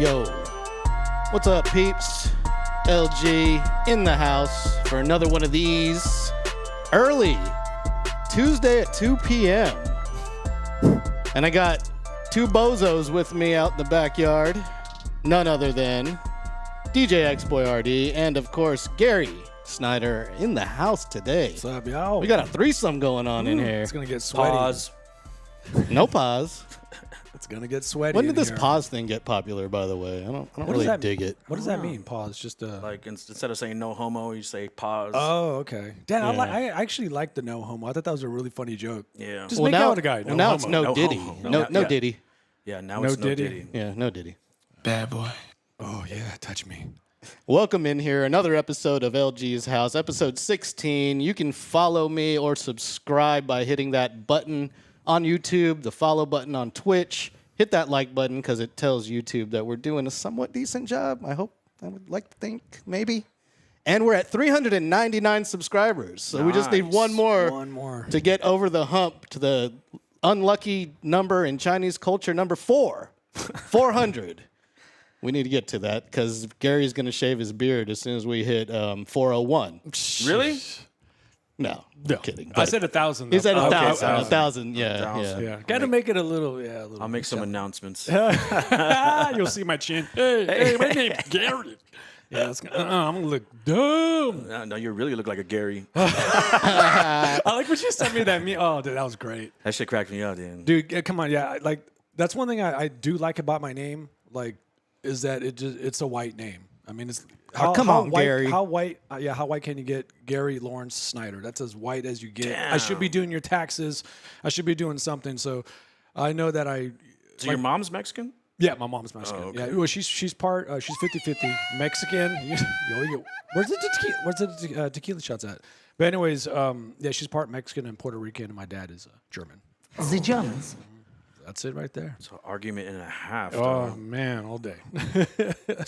Yo, what's up, peeps? LG in the house for another one of these early Tuesday at 2 p.m. And I got two bozos with me out in the backyard. None other than DJ X-Boy RD and, of course, Gary Snyder in the house today. What's up, y'all? We got a threesome going on in here. It's going to get sweaty. Pause. No pause. It's going to get sweaty. When did this here. pause thing get popular, by the way? I don't really dig it. What does that mean, pause? Just Like instead of saying no homo, you say pause. Oh, okay. Damn, Yeah. I actually like the no homo. I thought that was a really funny joke. Yeah. Just Well, make now, out with a guy. well, No now homo. it's no, No Diddy. homo. No, no Yeah. Diddy. Yeah, now No it's no Diddy. Diddy. Yeah, no Diddy. Bad boy. Oh, yeah. Touch me. Welcome in here. Another episode of LG's House, episode 16. You can follow me or subscribe by hitting that button on YouTube, the follow button on Twitch. Hit that like button because it tells YouTube that we're doing a somewhat decent job. I would like to think, maybe. And we're at 399 subscribers. So we just need Nice. one more One more. to get over the hump to the unlucky number in Chinese culture, number 4. 400. We need to get to that because Gary's going to shave his beard as soon as we hit 401. Really? No, No. kidding. I said 1,000. He said though. 1,000. okay, 1,000, yeah. 1,000. Yeah. Got to make it a little, a little. I'll make some announcements. You'll see my chin. Hey, my name's Gary. Yeah, I'm going to look dumb. No, you really look like a Gary. I like when you sent me that meme. Oh, dude, that was great. That shit cracked me up, dude. Dude, come on. Yeah, like, that's one thing I do like about my name, like, is that it's a white name. I mean, it's come on, white, Gary. How white? How white can you get? Gary Lawrence Snyder. That's as white as you get. Damn. I should be doing your taxes. I should be doing something. So, I know that So your mom's Mexican? Yeah, my mom's Mexican. Oh, okay. Yeah, well, she's she's 50-50 Mexican. Where's the tequila shots at? But anyways, yeah, she's part Mexican and Puerto Rican, and my dad is German. The Germans. That's it right there. It's an argument and a half. Oh dog. man, all day.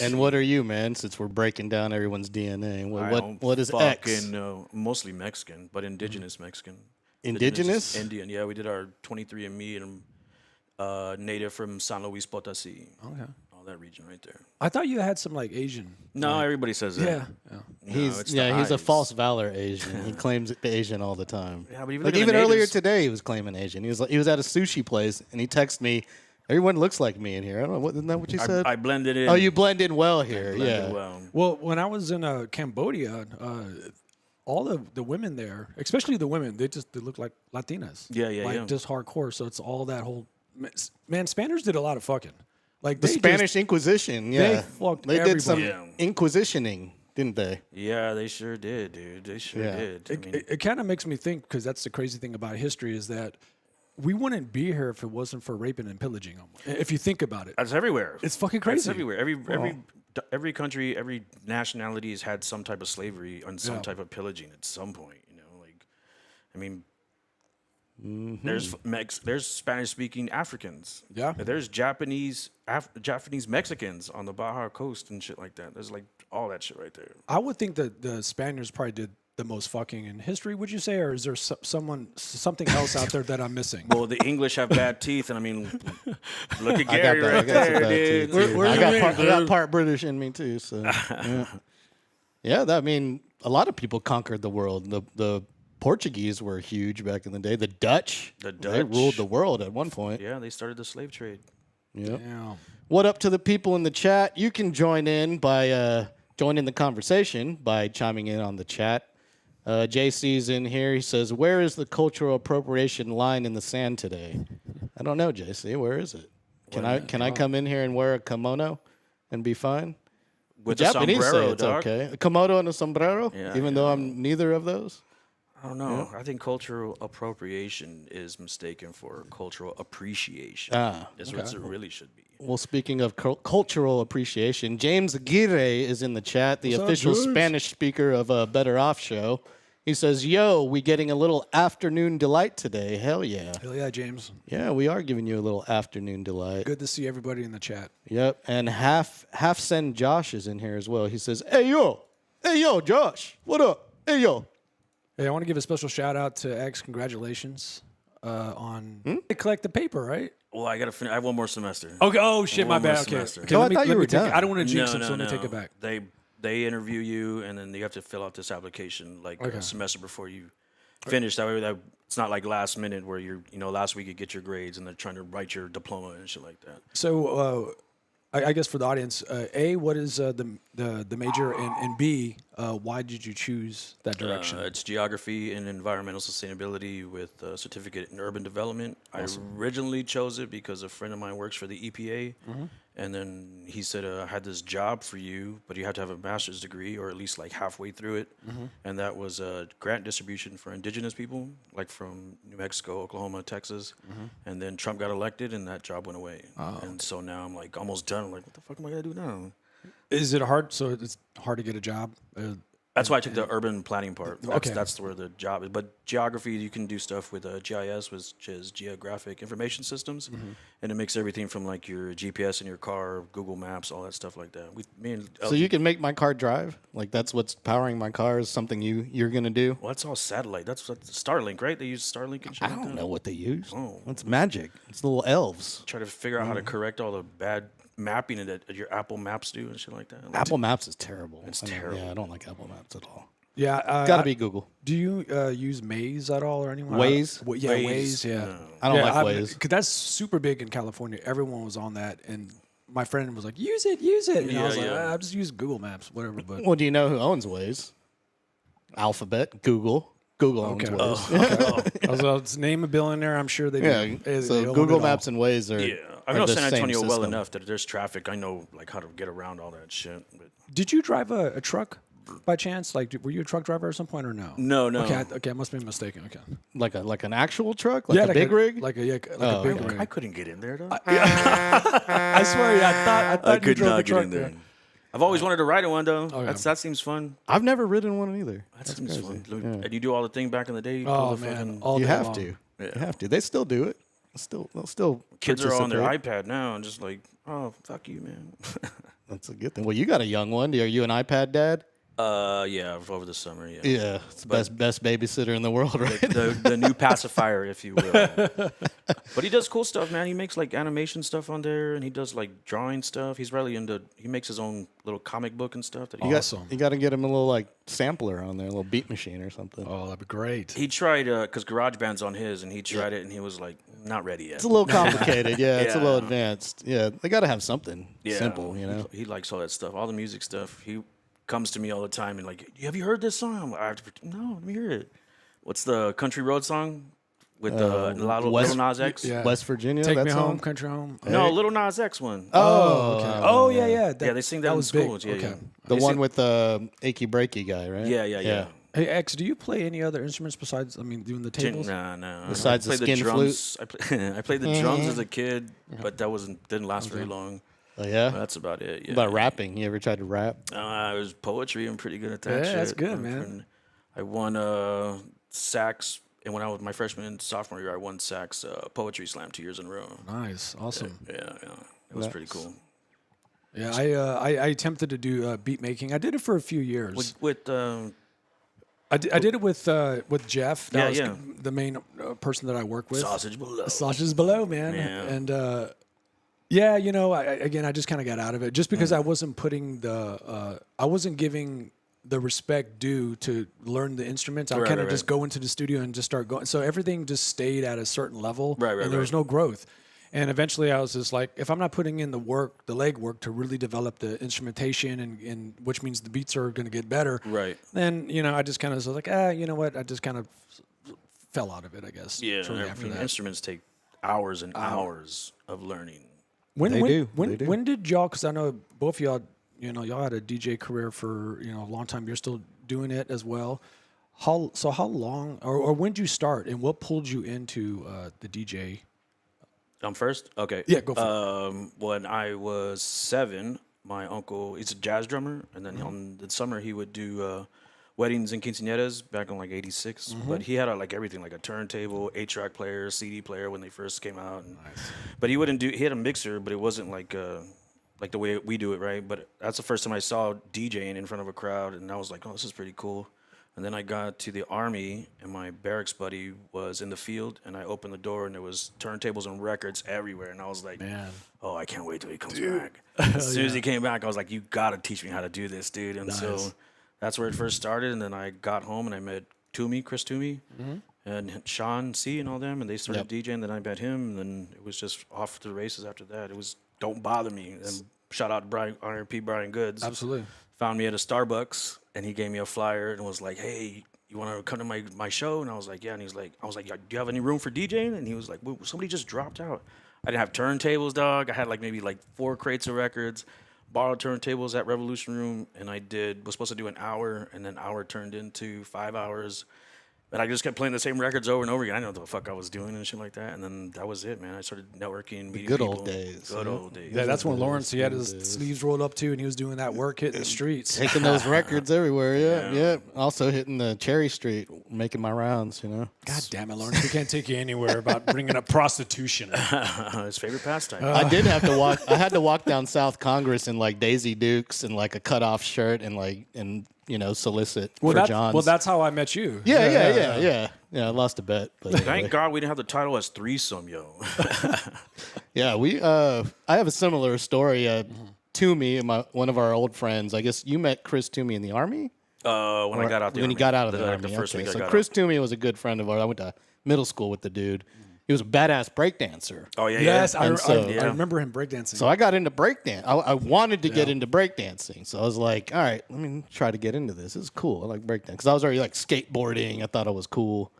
And what are you, man, since we're breaking down everyone's DNA? I don't What is fucking X? know. Mostly Mexican, but indigenous Mexican. Indigenous? Indian. Yeah, we did our 23andMe and native from San Luis Potosí. Okay. All that region right there. I thought you had some like Asian. No, everybody says that. Yeah. No, He's it's the he's a eyes. false valor Asian. He claims Asian all the time. Yeah, but even like look at even the earlier natives. today, he was claiming Asian. He was at a sushi place and he texted me, "Everyone looks like me in here." I don't know. Isn't that what you said? I blended in. Oh, you blend in well here. blended Yeah. well. Well, when I was in Cambodia, all of the women there, especially the women, they look like Latinas. Yeah, yeah, like yeah. just hardcore. So it's all that whole man. Spaniards did a lot of fucking. Like The they Spanish Inquisition. they Yeah. fucked They did some everybody. inquisitioning, didn't they? Yeah, they sure did, dude. They sure Yeah. did. I mean, It kind of makes me think, because that's the crazy thing about history, is that we wouldn't be here if it wasn't for raping and pillaging them. If you think about it, that's everywhere. it's fucking It's crazy. everywhere. Every country, every nationality has had some type of slavery and some Yeah. type of pillaging at some point. You know, like, I mean, there's Spanish-speaking Africans. Yeah. There's Japanese Mexicans on the Baja Coast and shit like that. There's like all that shit right there. I would think that the Spaniards probably did the most fucking in history. Would you say, or is there something else out there that I'm missing? Well, the English have bad teeth, and I mean, look at I got Gary that. I right got some there, bad dude. teeth, too. I got part British in me too. So yeah. I mean, a lot of people conquered the world. The Portuguese were huge back in the day. The Dutch, they Dutch. ruled the world at one point. Yeah, they started the slave trade. Yep. Yeah. What up to the people in the chat? You can join in by joining the conversation by chiming in on the chat. JC's in here. He says, "Where is the cultural appropriation line in the sand today?" I don't know, JC. Where is it? Can I come in here and wear a kimono and be fine? With The the Japanese sombrero, say it's dog. okay. A kimono and a sombrero, Yeah, even though I'm neither of those. I don't know. I think cultural appropriation is mistaken for cultural appreciation. That's what it really should be. Well, speaking of cultural appreciation, James Aguirre is in the chat, the What's up, official James? Spanish speaker of Better Off Show. He says, "Yo, we getting a little afternoon delight today. Hell yeah. Hell yeah, James. Yeah, we are giving you a little afternoon delight." Good to see everybody in the chat. Yep, and half send Josh is in here as well. He says, hey, yo, Josh, what up? Hey, yo. Hey, I want to give a special shout out to X. Congratulations on they collect the paper, right? Well, I gotta finish. I have one more semester. Okay. Oh shit, my One more bad. Okay. semester. Okay, Oh, let I me- thought let you me were take it. done. I don't want to jinx them, so let me no. take it back. They interview you, and then you have to fill out this application like Okay. a semester before you finish. That way, it's not like last minute where last week you get your grades and they're trying to write your diploma and shit like that. So, I guess for the audience, A, what is the major, and B, why did you choose that direction? It's geography and environmental sustainability with a certificate in urban development. Awesome. I originally chose it because a friend of mine works for the EPA, Mm-hmm. and then he said, "I had this job for you, but you have to have a master's degree or at least like halfway through it." Mm-hmm. And that was grant distribution for indigenous people, like from New Mexico, Oklahoma, Texas. Mm-hmm. And then Trump got elected, and that job went away. Oh, and so now I'm like almost done. I'm like, what the fuck am I gonna do now? Is it hard? So it's hard to get a job? That's why I took the urban planning part. Okay. That's where the job is. But geography, you can do stuff with GIS, which is Geographic Information Systems, and it makes everything from like your GPS in your car, Google Maps, all that stuff like that. So you can make my car drive? Like that's what's powering my car is something you're going to do? Well, that's all satellite. That's Starlink, right? They use Starlink and shit. I like don't that. know what they use. Oh. It's magic. It's little elves. Try to figure out how to correct all the bad mapping that your Apple Maps do and shit like that. Like, Apple Maps is terrible. It's I mean, terrible. Yeah, I don't like Apple Maps at all. Yeah. Got to be Google. Do you use Maze at all or anyone? Waze? Yeah, Waze, Waze. Yeah. no. I don't like Waze. Because that's super big in California. Everyone was on that, and my friend was like, "Use it." And I was like, Yeah. "I just use Google Maps, whatever." But Well, do you know who owns Waze? Alphabet, Google. Google owns Okay. Waze. I was like, let's name a billionaire. I'm sure they Yeah. do. They So own Google it all. Maps and Waze are. Yeah, I are know the San same Antonio well system. enough that if there's traffic, I know like how to get around all that shit. But Did you drive a truck by chance? Like, were you a truck driver at some point or no? no. Okay, I must be mistaken. Okay. Like an actual truck, like a big rig. like a big okay. rig. I couldn't get in there though. I swear, I thought I you could drove a not get truck in there. there. I've always wanted to ride in one though. yeah. That seems fun. I've never ridden one either. That seems crazy. fun. And you do all the thing back in the day. You pull Oh the man, fucking- all You day have long. to. Yeah. You have to. They still do it. They'll still. Kids are on their participate. iPad now and just like, oh fuck you, man. That's a good thing. Well, you got a young one. Are you an iPad dad? Yeah, over the summer, yeah. Yeah, it's the best babysitter in the world, right? The new pacifier, if you will. But he does cool stuff, man. He makes like animation stuff on there, and he does like drawing stuff. He's really into. He makes his own little comic book and stuff. That he Awesome. You got to get him a little like sampler on there, a little beat machine or something. Oh, that'd be great. He tried because GarageBand's on his, and he tried it, and he was like, not ready yet. It's a little complicated. Yeah, it's a little Yeah. advanced. Yeah, they got to have something simple, you know. He likes all that stuff, all the music stuff. He comes to me all the time and like, have you heard this song? I'm like, no, let me hear it. What's the Country Road song with Little Nas X? Yeah. West Virginia. Take that me song? home, country home. No, Little Nas X one. Oh, okay. Oh yeah, yeah. yeah, they sing that in was big. schools. Yeah, okay. yeah. the They one sing- with the achy breaky guy, right? Yeah. Hey X, do you play any other instruments besides? I mean, doing the tables? No. Besides I the played skin drums. I played the drums as a kid, but that didn't last very long. Oh yeah. That's about it. Yeah. What about rapping? You ever tried to rap? It was poetry. I'm pretty good at that. Yeah, shit. that's good, man. I won sax, and when I was my freshman and sophomore year, I won sax poetry slam 2 years in a row. Nice, awesome. Yeah, it was pretty cool. Yeah, I attempted to do beat making. I did it for a few years. With I did it with Jeff. That Yeah, was yeah. the main person that I work with. Sausage Below. Sausages below, man. Yeah. And yeah, you know, I just kind of got out of it just because I wasn't putting I wasn't giving the respect due to learn the instruments. I Right, kind of right, just right. go into the studio and just start going. So everything just stayed at a certain level, Right, and there was no growth. And eventually, I was just like, if I'm not putting in the work, the leg work to really develop the instrumentation, and which means the beats are going to get better, Right. then I just kind of was like, you know what? I just kind of fell out of it, I guess. Yeah, shortly after that. instruments take hours and hours of learning. When They do. They do. When did y'all? Because I know both of y'all. Y'all had a DJ career for a long time. You're still doing it as well. How long, or when did you start, and what pulled you into the DJ? I'm first? Okay. Yeah, go for it. When I was 7, my uncle, he's a jazz drummer, and then on the summer he would do weddings and quinceañeras back in like '86. But he had like everything, like a turntable, 8-track player, CD player when they first came out. And, but he had a mixer, but it wasn't like the way we do it, right? But that's the first time I saw DJing in front of a crowd, and I was like, oh, this is pretty cool. And then I got to the Army, and my barracks buddy was in the field, and I opened the door, and there was turntables and records everywhere. And I was like, Man. oh, I can't wait till he comes back. As soon as he came back, I was like, you got to teach me how to do this, dude. And so that's where it first started. And then I got home, and I met Chris Toomey, and Sean C. and all them, and they started DJing. Then I met him, and then it was just off to the races after that. It was Don't Bother Me. And shout out to R.P. Brian Goods. Absolutely. Found me at a Starbucks, and he gave me a flyer and was like, hey, you want to come to my show? And I was like, yeah. And I was like, do you have any room for DJing? And he was like, well, somebody just dropped out. I didn't have turntables, dog. I had maybe 4 crates of records, borrowed turntables at Revolution Room, and was supposed to do an hour, and then hour turned into 5 hours. But I just kept playing the same records over and over again. I didn't know what the fuck I was doing and shit like that. And then that was it, man. I started networking, meeting good people. old days. Good old days. Yeah, that's when Lawrence, he had his sleeves rolled up too, and he was doing that work hitting the streets. Taking those records everywhere, yeah. Also hitting the Cherry Street, making my rounds, God damn it, Lawrence. We can't take you anywhere about bringing up prostitution. His favorite pastime. I did have to walk. I had to walk down South Congress in Daisy Dukes and a cutoff shirt and solicit for Johns. Well, that's how I met you. Yeah. I lost a bet. But Thank anyway. God we didn't have the title as threesome, yo. Yeah, I have a similar story. Toomey, one of our old friends. I guess you met Chris Toomey in the Army. When I got out the When Army. he got out of the like Army. The first Okay, week I so got Chris out. Toomey was a good friend of ours. I went to middle school with the dude. He was a badass breakdancer. Oh, yeah, Yes, yeah. I remember him breakdancing. So I got into breakdance. I wanted to get into breakdancing. So I was like, all right, let me try to get into this. This is cool. I like breakdance. Because I was already skateboarding. I thought it was cool.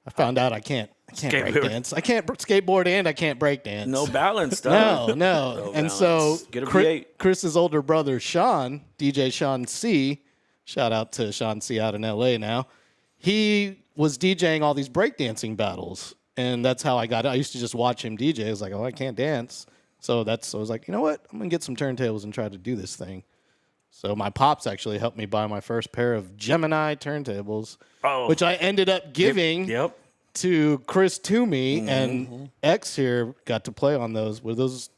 I found out I can't breakdance. I can't skateboard and I can't breakdance. No balance, though. No. And so Get a V8. Chris's older brother, Sean, DJ Sean C., shout out to Sean C. out in L.A. now, he was DJing all these breakdancing battles. And that's how I got it. I used to just watch him DJ. I was like, oh, I can't dance. So I was like, you know what? I'm going to get some turntables and try to do this thing. So my pops actually helped me buy my first pair of Gemini turntables, which I ended up giving to Chris Toomey, and X here got to play on those. Were those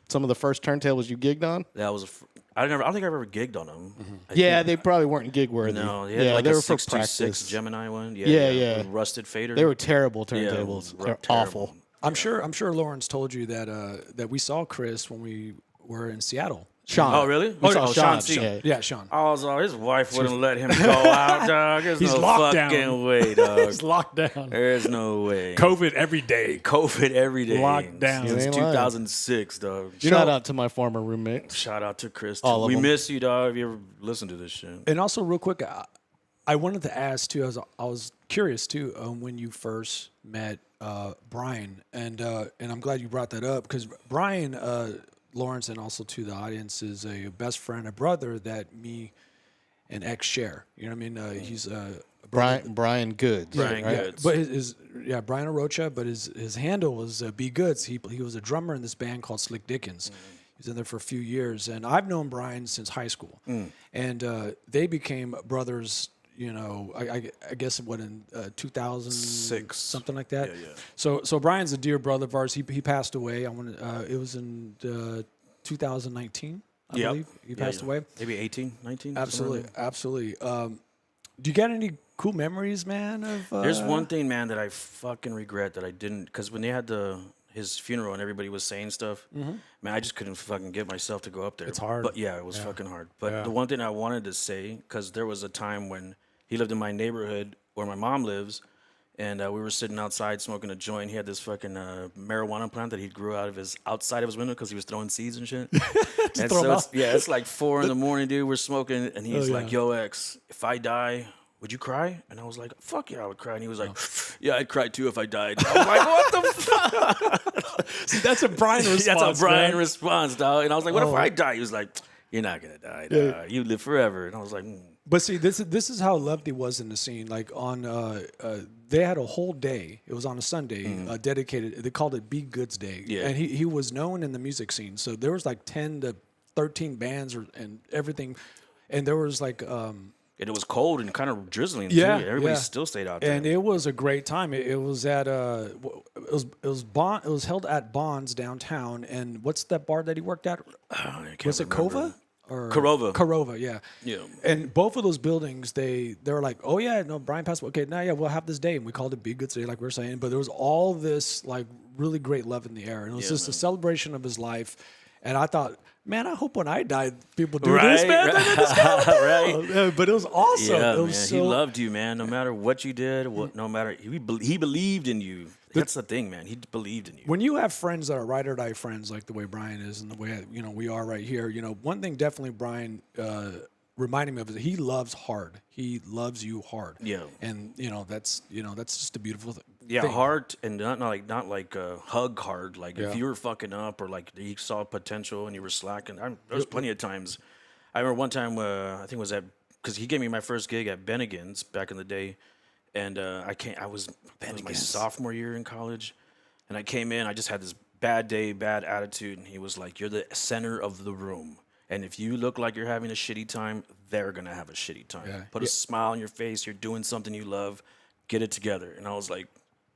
some of the first turntables you gigged on? That was I don't think I've ever gigged on them. Yeah, they probably weren't gig worthy. No, yeah, they they were were for 626 practice. Gemini one. Yeah. With rusted fader. They were terrible turntables. They're awful. I'm sure Lawrence told you that we saw Chris when we were in Seattle. Sean. Oh, really? Sean C. Yeah, Sean. I was his wife wouldn't let him go out, dog. There's He's no locked fucking down. way, dog. He's locked down. There's no way. COVID every day. COVID every day. Locked down. Since You ain't lying. 2006, dog. Shout out to my former roommate. Shout out to Chris. All of we them. miss you, dog. If you ever listen to this shit. And also, real quick, I wanted to ask too. I was curious too when you first met Brian, and I'm glad you brought that up because Brian, Lawrence, and also to the audience is a best friend, a brother that me and X share. You know what I mean? He's Brian Goods. Brian right? Goods. But Brian Arocha, but his handle was B Goods. He was a drummer in this band called Slick Dickens. He was in there for a few years, and I've known Brian since high school, and they became brothers. You know, I guess in 2006, something like that. Yeah. So Brian's a dear brother of ours. He passed away. It was in 2019, I believe. He passed away. Maybe 18, 19? Absolutely. Do you got any cool memories, man? There's one thing, man, that I fucking regret that I didn't, because when they had his funeral and everybody was saying stuff, man, I just couldn't fucking get myself to go up there. It's hard. But yeah, it was fucking hard. But the one thing I wanted to say, because there was a time when he lived in my neighborhood where my mom lives, and we were sitting outside smoking a joint. He had this fucking marijuana plant that he grew outside of his window because he was throwing seeds and shit. And so it's like 4 a.m, dude. We're smoking, and he's like, "Yo, X, if I die, would you cry?" And I was like, "Fuck yeah, I would cry." And he was like, "Yeah, I'd cry too if I died." I was like, "What the fuck?" See, that's a Brian response. That's a Brian man. response, dog. And I was like, "What if I die?" He was like, "You're not gonna die, dog. You live forever." And I was like, But see, this is how Lefty was in the scene. Like they had a whole day. It was on a Sunday dedicated. They called it Be Goods Day. Yeah. And he was known in the music scene. So there was like 10 to 13 bands and everything. And there was like and it was cold and kind of drizzling Yeah, too. Everybody yeah. still stayed out there. And it was a great time. It was at it was held at Bonds downtown. And what's that bar that he worked at? I can't Was it remember. Kova? or Corova. Corova, yeah. Yeah. And both of those buildings, they were like, oh yeah, no, Brian passed away. Okay, now yeah, we'll have this day, and we called it Be Good Day, like we were saying. But there was all this like really great love in the air, and it was just a celebration of his life. And I thought, man, I hope when I die, people do this, man. Right. But it was awesome. Yeah, it was man. so, He loved you, man. No matter what you did, no matter he believed in you. That's the thing, man. He believed in you. When you have friends that are ride or die friends, like the way Brian is and the way we are right here, one thing definitely Brian reminded me of is that he loves hard. He loves you hard. Yeah. And that's just a beautiful thing. Yeah, hard and not like hug hard. Like if you were fucking up or like you saw potential and you were slacking. There was plenty of times. I remember one time I think it was because he gave me my first gig at Bennigan's back in the day, and I was my sophomore year in college, and I came in. I just had this bad day, bad attitude, and he was like, "You're the center of the room, and if you look like you're having a shitty time, they're gonna have a shitty time. Yeah. Put a smile on your face. You're doing something you love. Get it together." And I was like,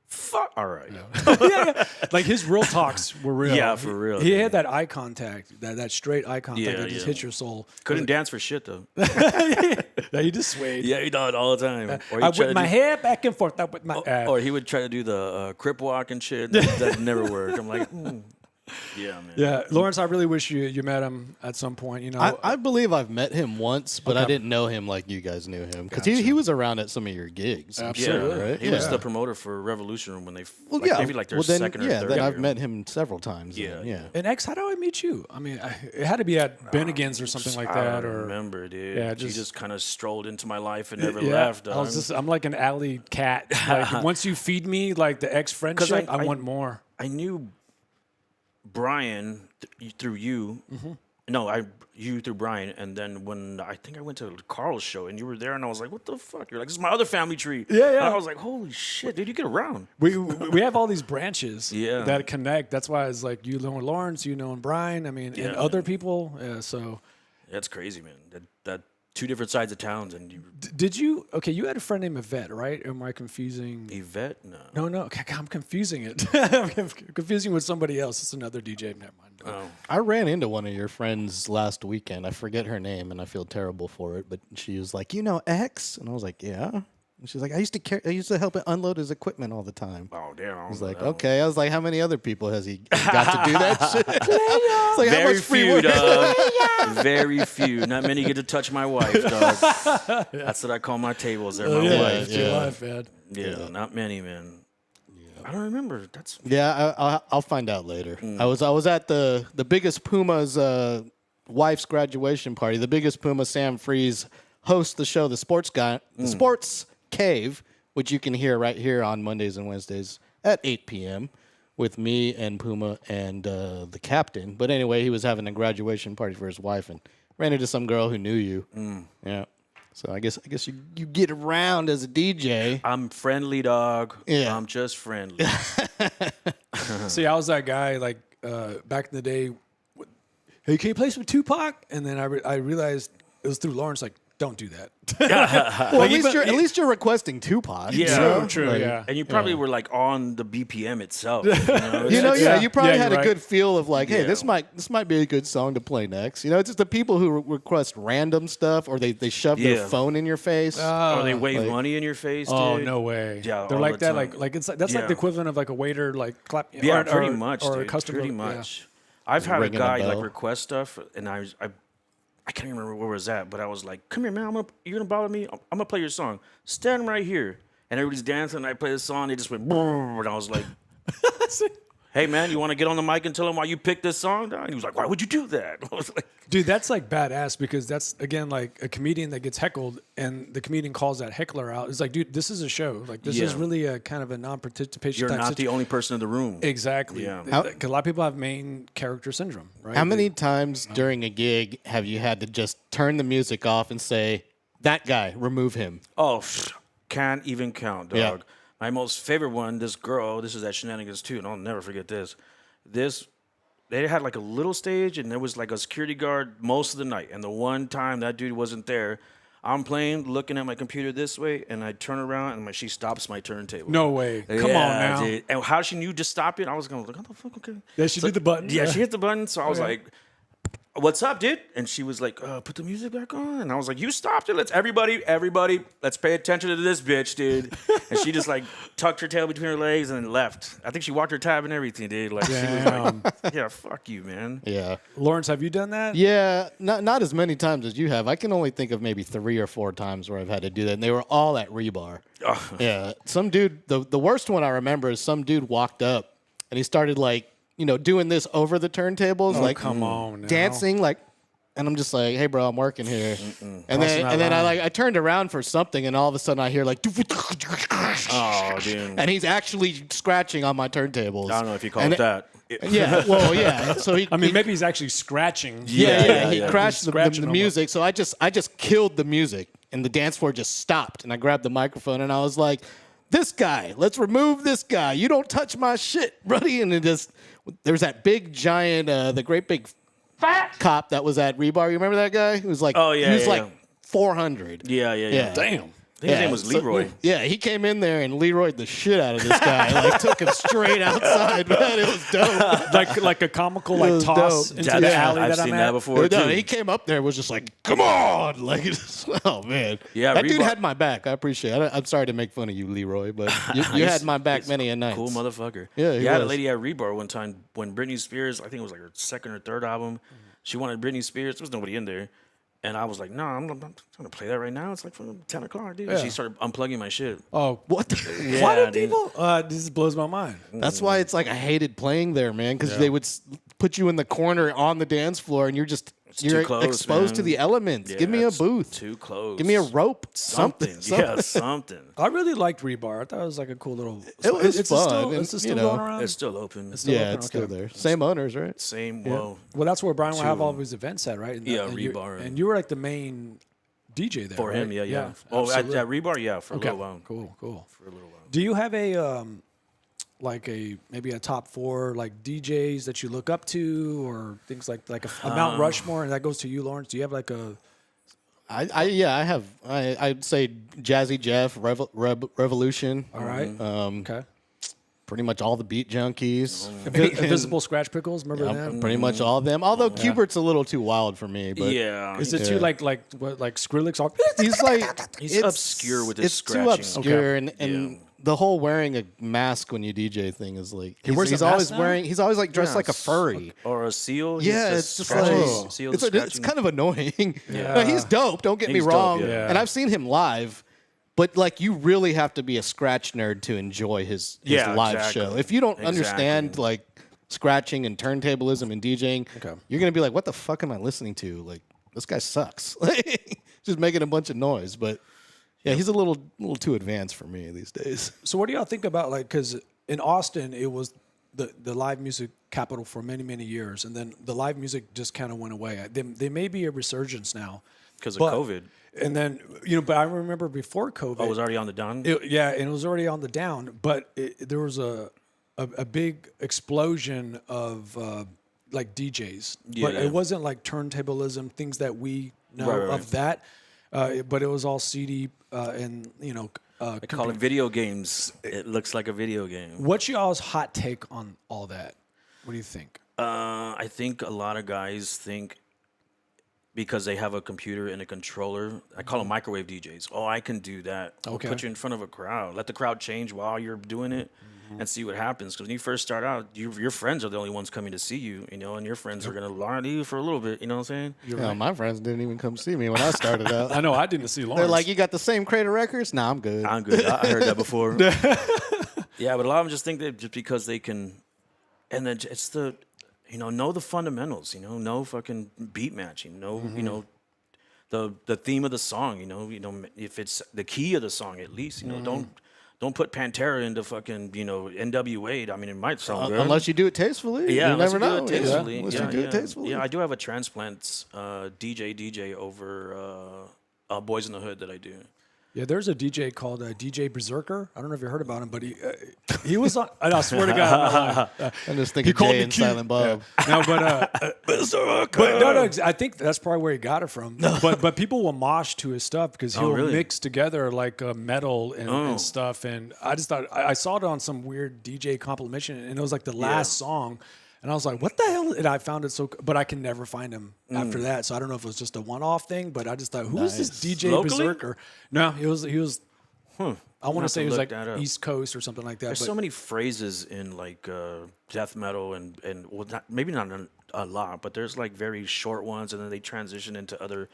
fuck, all right. Yeah. Like his real talks were real. Yeah, for real. He had that eye contact, that straight eye contact that just hit your soul. Couldn't dance for shit, though. Yeah, he just swayed. Yeah, he did it all the time. Or I whip my hair back and forth. I whip my or he would try to do the crip walk and shit. That never worked. I'm like, yeah, man. Yeah, Lawrence, I really wish you met him at some point. I believe I've met him once, but I didn't know him like you guys knew him because he was around at some of your gigs. Absolutely. Right? He was the promoter for Revolution Room when they maybe like their then, second or third then year. I've met him several times. Yeah. And X, how do I meet you? I mean, it had to be at Bennigan's or something like that. I don't remember, dude. Yeah, You just kind of strolled into my life and never left. I'm like an alley cat. Like, once you feed me like the X friendship, I want more. I knew Brian through you. Mm-hmm. No, you through Brian, and then when I think I went to Carl's show and you were there, and I was like, "What the fuck?" You're like, "This is my other family tree." Yeah. And I was like, "Holy shit, dude, you get around." We have all these branches that connect. That's why it's like you knowing Lawrence, you knowing Brian. I mean, and other people. Yeah, so that's crazy, man. That two different sides of towns, and you. Did you? Okay, you had a friend named Yvette, right? Am I confusing? Yvette? No. No. Okay, I'm confusing it. I'm confusing with somebody else. It's another DJ. Never mind. Oh. I ran into one of your friends last weekend. I forget her name, and I feel terrible for it. But she was like, X? And I was like, yeah. And she's like, I used to help him unload his equipment all the time. Oh, damn. I was like, okay. I was like, how many other people has he got to do that shit? It's like, Very how much free few, work? dog. Very few. Not many get to touch my wife, dog. That's what I call my tables. They're my wife. It's your life, man. Yeah, not many, man. I don't remember. That's I'll find out later. I was at the biggest Puma's wife's graduation party. The biggest Puma, Sam Freeze, hosts the show, the Sports Cave, which you can hear right here on Mondays and Wednesdays at 8 p.m. with me and Puma and the captain. But anyway, he was having a graduation party for his wife and ran into some girl who knew you. Yeah. So I guess you get around as a DJ. I'm friendly, dog. Yeah. I'm just friendly. See, I was that guy like back in the day. Hey, can you play some Tupac? And then I realized it was through Lawrence. Like, don't do that. Well, at least you're requesting Tupac. Yeah, true. Like, Yeah. And you probably were like on the BPM itself. You probably had you're a good feel of like, hey, Yeah. this might be a good song to play next. It's just the people who request random stuff or they shove their phone in your face. Or they wave money in your face, dude. Oh, no way. Yeah, They're all like the that. time. Like it's that's like the equivalent of like a waiter like clap. Yeah, or, pretty or, much, or dude. a customer. Pretty Yeah. much. I've had a Ringing a guy bell. like request stuff, and I can't even remember where it was at, but I was like, "Come here, man. You're gonna bother me? I'm gonna play your song. Stand right here." And everybody's dancing, and I play the song. They just went, "Brrr," and I was like, "Hey, man, you want to get on the mic and tell him why you picked this song?" And he was like, "Why would you do that?" I was like, Dude, that's like badass because that's again like a comedian that gets heckled and the comedian calls that heckler out. It's like, dude, this is a show. Like this is really a kind of a non-participation. "You're type not the only person in the room." Exactly. Yeah. 'Cause a lot of people have main character syndrome, right? How many times during a gig have you had to just turn the music off and say, that guy, remove him? Oh, can't even count, dog. Yeah. My most favorite one, this girl, this is at Shenanigans too, and I'll never forget this. They had like a little stage, and there was like a security guard most of the night. And the one time that dude wasn't there, I'm playing, looking at my computer this way, and I turn around, and she stops my turntable. No way. Come on now. Dude. And how she knew to stop it, I was going, what the fuck, okay. Yeah, she did the button. Yeah, she hit the button, so I was like, what's up, dude? And she was like, put the music back on. And I was like, you stopped it. Let's everybody, let's pay attention to this bitch, dude. And she just like tucked her tail between her legs and then left. I think she walked her tab and everything, dude. Like she was like, yeah, fuck you, man. Yeah. Lawrence, have you done that? Yeah, not as many times as you have. I can only think of maybe 3 or 4 times where I've had to do that, and they were all at Rebar. Oh. Yeah, some dude. The worst one I remember is some dude walked up and he started like doing this over the turntables, like come on, now. dancing like. And I'm just like, hey, bro, I'm working here. And then I turned around for something, and all of a sudden I hear like, oh, dude. and he's actually scratching on my turntables. I don't know if you call it that. Yeah, well, yeah. So maybe he's actually scratching. Yeah. He crashed the the music. So I just killed the music, and the dance floor just stopped. And I grabbed the microphone, and I was like, this guy, let's remove this guy. You don't touch my shit, buddy. And there's that big giant, the great big fat cop that was at Rebar. You remember that guy? He was like, he was like 400. Yeah. Damn. I think his name was Leroy. He came in there and Leroy'd the shit out of this guy. Like, took him straight outside, man. It was dope. like a comical like toss dope. into the alley I've that I'm seen at. that before, No, too. he came up there and was just like, come on. Like, oh, man. Yeah, that dude Rebar- had my back. I appreciate it. I'm sorry to make fun of you, Leroy, but you had my back many a night. Cool motherfucker. Yeah, he I had a was. lady at Rebar one time when Britney Spears, I think it was like her second or third album. She wanted Britney Spears. There was nobody in there. And I was like, no, I'm not going to play that right now. It's like from 10 o'clock, dude. Yeah. She started unplugging my shit. Oh, What? why do dude. people? This blows my mind. That's why it's like I hated playing there, man, because they would put you in the corner on the dance floor and you're too close, exposed to man. the elements. Yeah, Give me a it's booth. Too close. Give me a rope. Something. Yeah, something. I really liked Rebar. I thought it was like a cool little. It was it's fun, Still, and, is it still you know, going around? It's still open. It's still Yeah, open? it's still Okay. there. Same owners, right? Same. Whoa. Well, that's where Brian will have Two. all of his events at, right? Yeah, and Rebar. And you were like the main DJ there For right? him, yeah. Oh, at Rebar, yeah, for a little while. Cool. For a little while. Do you have a maybe a top 4 like DJs that you look up to or things like a Mount Rushmore, and that goes to you, Lawrence? Do you have like a? I have. I'd say Jazzy Jeff, Revolution. All right. Okay. Pretty much all the Beat Junkies. Invisible Scratch Pickles. Remember them? Pretty much all of them. Although Cubert's a little too wild for me. But Yeah. Is it too like Skrillex? All he's like He's obscure with his it's scratching. too obscure, and Yeah. the whole wearing a mask when you DJ thing is like wears he's a always mask now? wearing. He's always like dressed Yeah, like a furry. Or a seal. Yeah, He's it's just scratching. like Seal it's scratching. kind of annoying. Yeah. No, he's dope. Don't get me He's dope, wrong. yeah. And I've seen him live, but like you really have to be a scratch nerd to enjoy his Yeah, live exactly. show. If you don't understand Exactly. like scratching and turntablism and DJing, Okay. you're gonna be like, "What the fuck am I listening to? Like this guy sucks." Just making a bunch of noise, but. Yeah, he's a little too advanced for me these days. So what do y'all think about because in Austin it was the live music capital for many years, and then the live music just kind of went away. There may be a resurgence now Because of but- COVID. And then but I remember before COVID, Oh, it was already on the down? and it was already on the down, but there was a big explosion of like DJs, but Yeah. it wasn't like turntablism, things that we know Right. of that. But it was all CD and I call it video games. It looks like a video game. What's y'all's hot take on all that? What do you think? I think a lot of guys think because they have a computer and a controller. I call them microwave DJs. Oh, I can do that. I'll Okay. put you in front of a crowd. Let the crowd change while you're doing it and see what happens. Because when you first start out, your friends are the only ones coming to see you, and your friends are going to lie to you for a little bit. You know what I'm saying? My friends didn't even come see me when I started out. I know I didn't see Lawrence. They're like, "You got the same crate of records?" Nah, I'm good. I'm good. I heard that before. Yeah, but a lot of them just think that just because they can, and then it's the, know the fundamentals. Know fucking beat matching. Know, the theme of the song. If it's the key of the song at least. Don't put Pantera into fucking NWA. I mean, it might sound good. Unless you do it tastefully. Yeah, you unless never you know. do it tastefully. Unless Yeah, you do it tastefully. Yeah, I do have a transplants DJ over Boys in the Hood that I do. Yeah, there's a DJ called DJ Berserker. I don't know if you heard about him, but he was on. I swear to God, I'm just thinking called Jay me and cute. Silent Bob. no, but no, I think that's probably where he got it from. But people will mosh to his stuff because he'll really? mix together like metal and stuff. And I just thought I saw it on some weird DJ compilation, and it was like the last song. And I was like, what the hell? And I found it but I can never find him after that. So I don't know if it was just a one-off thing, but I just thought, who is this DJ Locally? Berserker? No, he was I want to say he was like that up. East Coast or something like that. There's but so many phrases in like death metal and well, maybe not a lot, but there's like very short ones, and then they transition into other,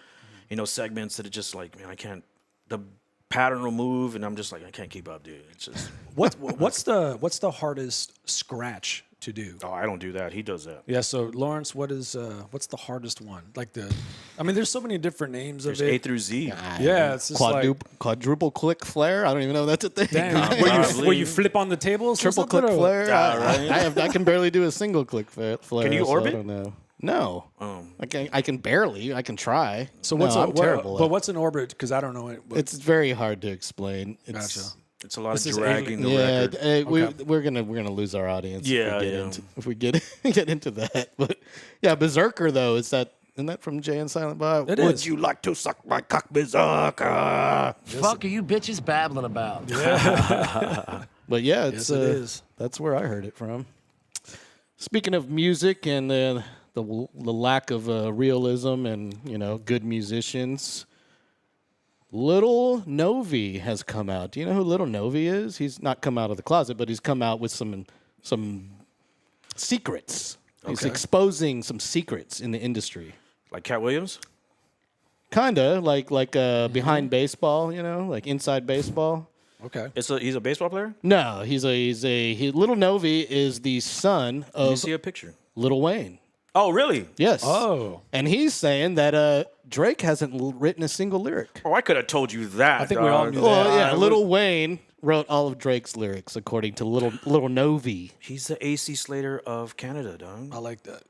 segments that are just like, man, I can't. The pattern will move, and I'm just like, I can't keep up, dude. It's just what's the hardest scratch to do? oh, I don't do that. He does that. Yeah, so Lawrence, what's the hardest one? There's so many different names There's of it. A through Z. Yeah, it's just quadruple click flare. I don't even know if that's a thing. Damn, where you flip on the tables? Triple click flare. right. I can barely do a single click flare. Can you so orbit? I don't know. No, I can barely. I can try. So I'm terrible. But what's an orbit? Because I don't know it. It's very hard to explain. Gotcha. It's a lot of This is dragging the record. Okay. We're gonna lose our audience. If we get into that. But yeah, Berserker though isn't that from Jay and Silent Bob? It Would is. you like to suck my cock, Berserker? Fuck are you bitches babbling about? But yeah, it's Yes, it is. That's where I heard it from. Speaking of music and the lack of realism and some musicians. Little Novi has come out. Do you know who Little Novi is? He's not come out of the closet, but he's come out with some secrets. He's exposing some secrets in the industry. Like Cat Williams? Kinda like behind baseball, like inside baseball. Okay. He's a baseball player? No, Little Novi is the son Let me of see a picture. Little Wayne. Oh, really? Yes. Oh. And he's saying that Drake hasn't written a single lyric. Oh, I could have told you that. I think we all knew that. Well, yeah, Little Wayne wrote all of Drake's lyrics, according to Little Novi. He's the AC Slater of Canada, dog. I like that.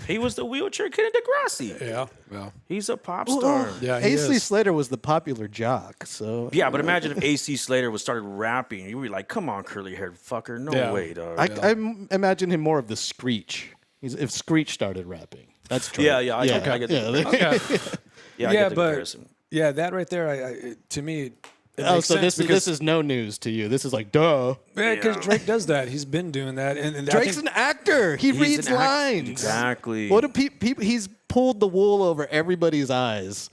He was the wheelchair kid in Degrassi. Yeah. Well. He's a pop star. Yeah, he AC is. Slater was the popular jock, so Yeah, but imagine if AC Slater was started rapping. You would be like, come on, curly-haired fucker. No Yeah. way, dog. I imagine him more of the Screech. If Screech started rapping, that's true. Yeah, I get the comparison. Yeah, I get the comparison. Yeah, that right there, to me, it Oh, makes so sense this is no news to you. This is like, duh. Yeah, because Drake does that. He's been doing that. And Drake's an actor. He reads lines. Exactly. What do people? He's pulled the wool over everybody's eyes,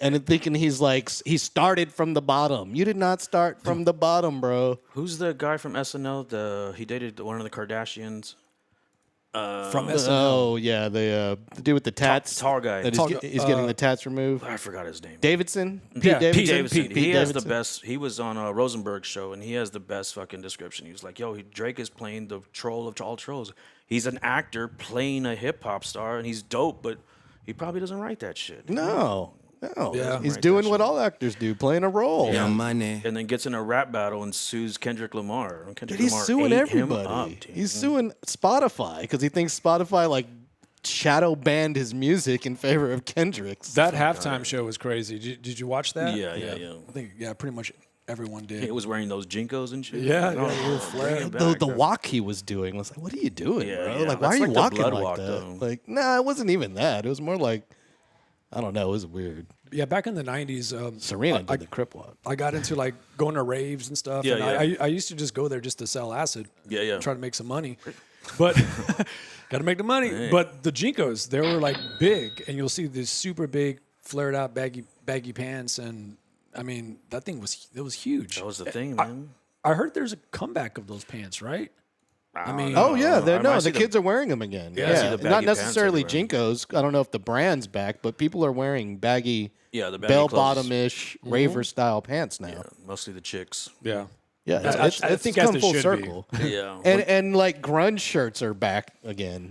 and thinking he started from the bottom. You did not start from the bottom, bro. Who's the guy from SNL? He dated one of the Kardashians. from SNL. Oh yeah, the dude with the tats. Tall guy. That he's getting the tats removed. I forgot his name. Davidson. Yeah, Pete Davidson. Pete He has Davidson. the best. He was on a Rosenberg show, and he has the best fucking description. He was like, "Yo, Drake is playing the troll of all trolls. He's an actor playing a hip hop star, and he's dope, but he probably doesn't write that shit." No. Yeah. He's Right, doing that what shit. all actors do, playing a role. Your money. And then gets in a rap battle and sues Kendrick Lamar. And Kendrick Dude, he's Lamar suing ate everybody. Him up, dude. He's suing Spotify because he thinks Spotify shadow banned his music in favor of Kendrick's. That halftime show was crazy. Did you watch that? Yeah. I think, pretty much everyone did. He was wearing those Jinkos and shit. Yeah, Oh, yeah, he was bring flat. it the back, the dog. walk he was doing was like, what are you doing, Yeah, bro? yeah. Like, why That's are you like the walking blood like walk, that? though. Like, nah, it wasn't even that. It was more like, I don't know. It was weird. Yeah, back in the 90s, Serena did the Crip walk. I got into going to raves and stuff. Yeah, and I used to just go there just to sell acid. Yeah. Try to make some money. But got to make the money. Hey. But the Jinkos, they were big, and you'll see these super big, flared out baggy pants. And I mean, that was huge. That was the thing, man. I heard there's a comeback of those pants, right? I mean, Oh yeah, I might see the kids are wearing them again. Yeah, I see the baggy not pants necessarily everywhere. Jinkos. I don't know if the brand's back, but people are wearing baggy, Yeah, the baggy bell clothes. bottom-ish raver style pants now. Yeah, mostly the chicks. yeah. Yeah, I it's think as come it full should circle. Yeah. And grunge shirts are back again.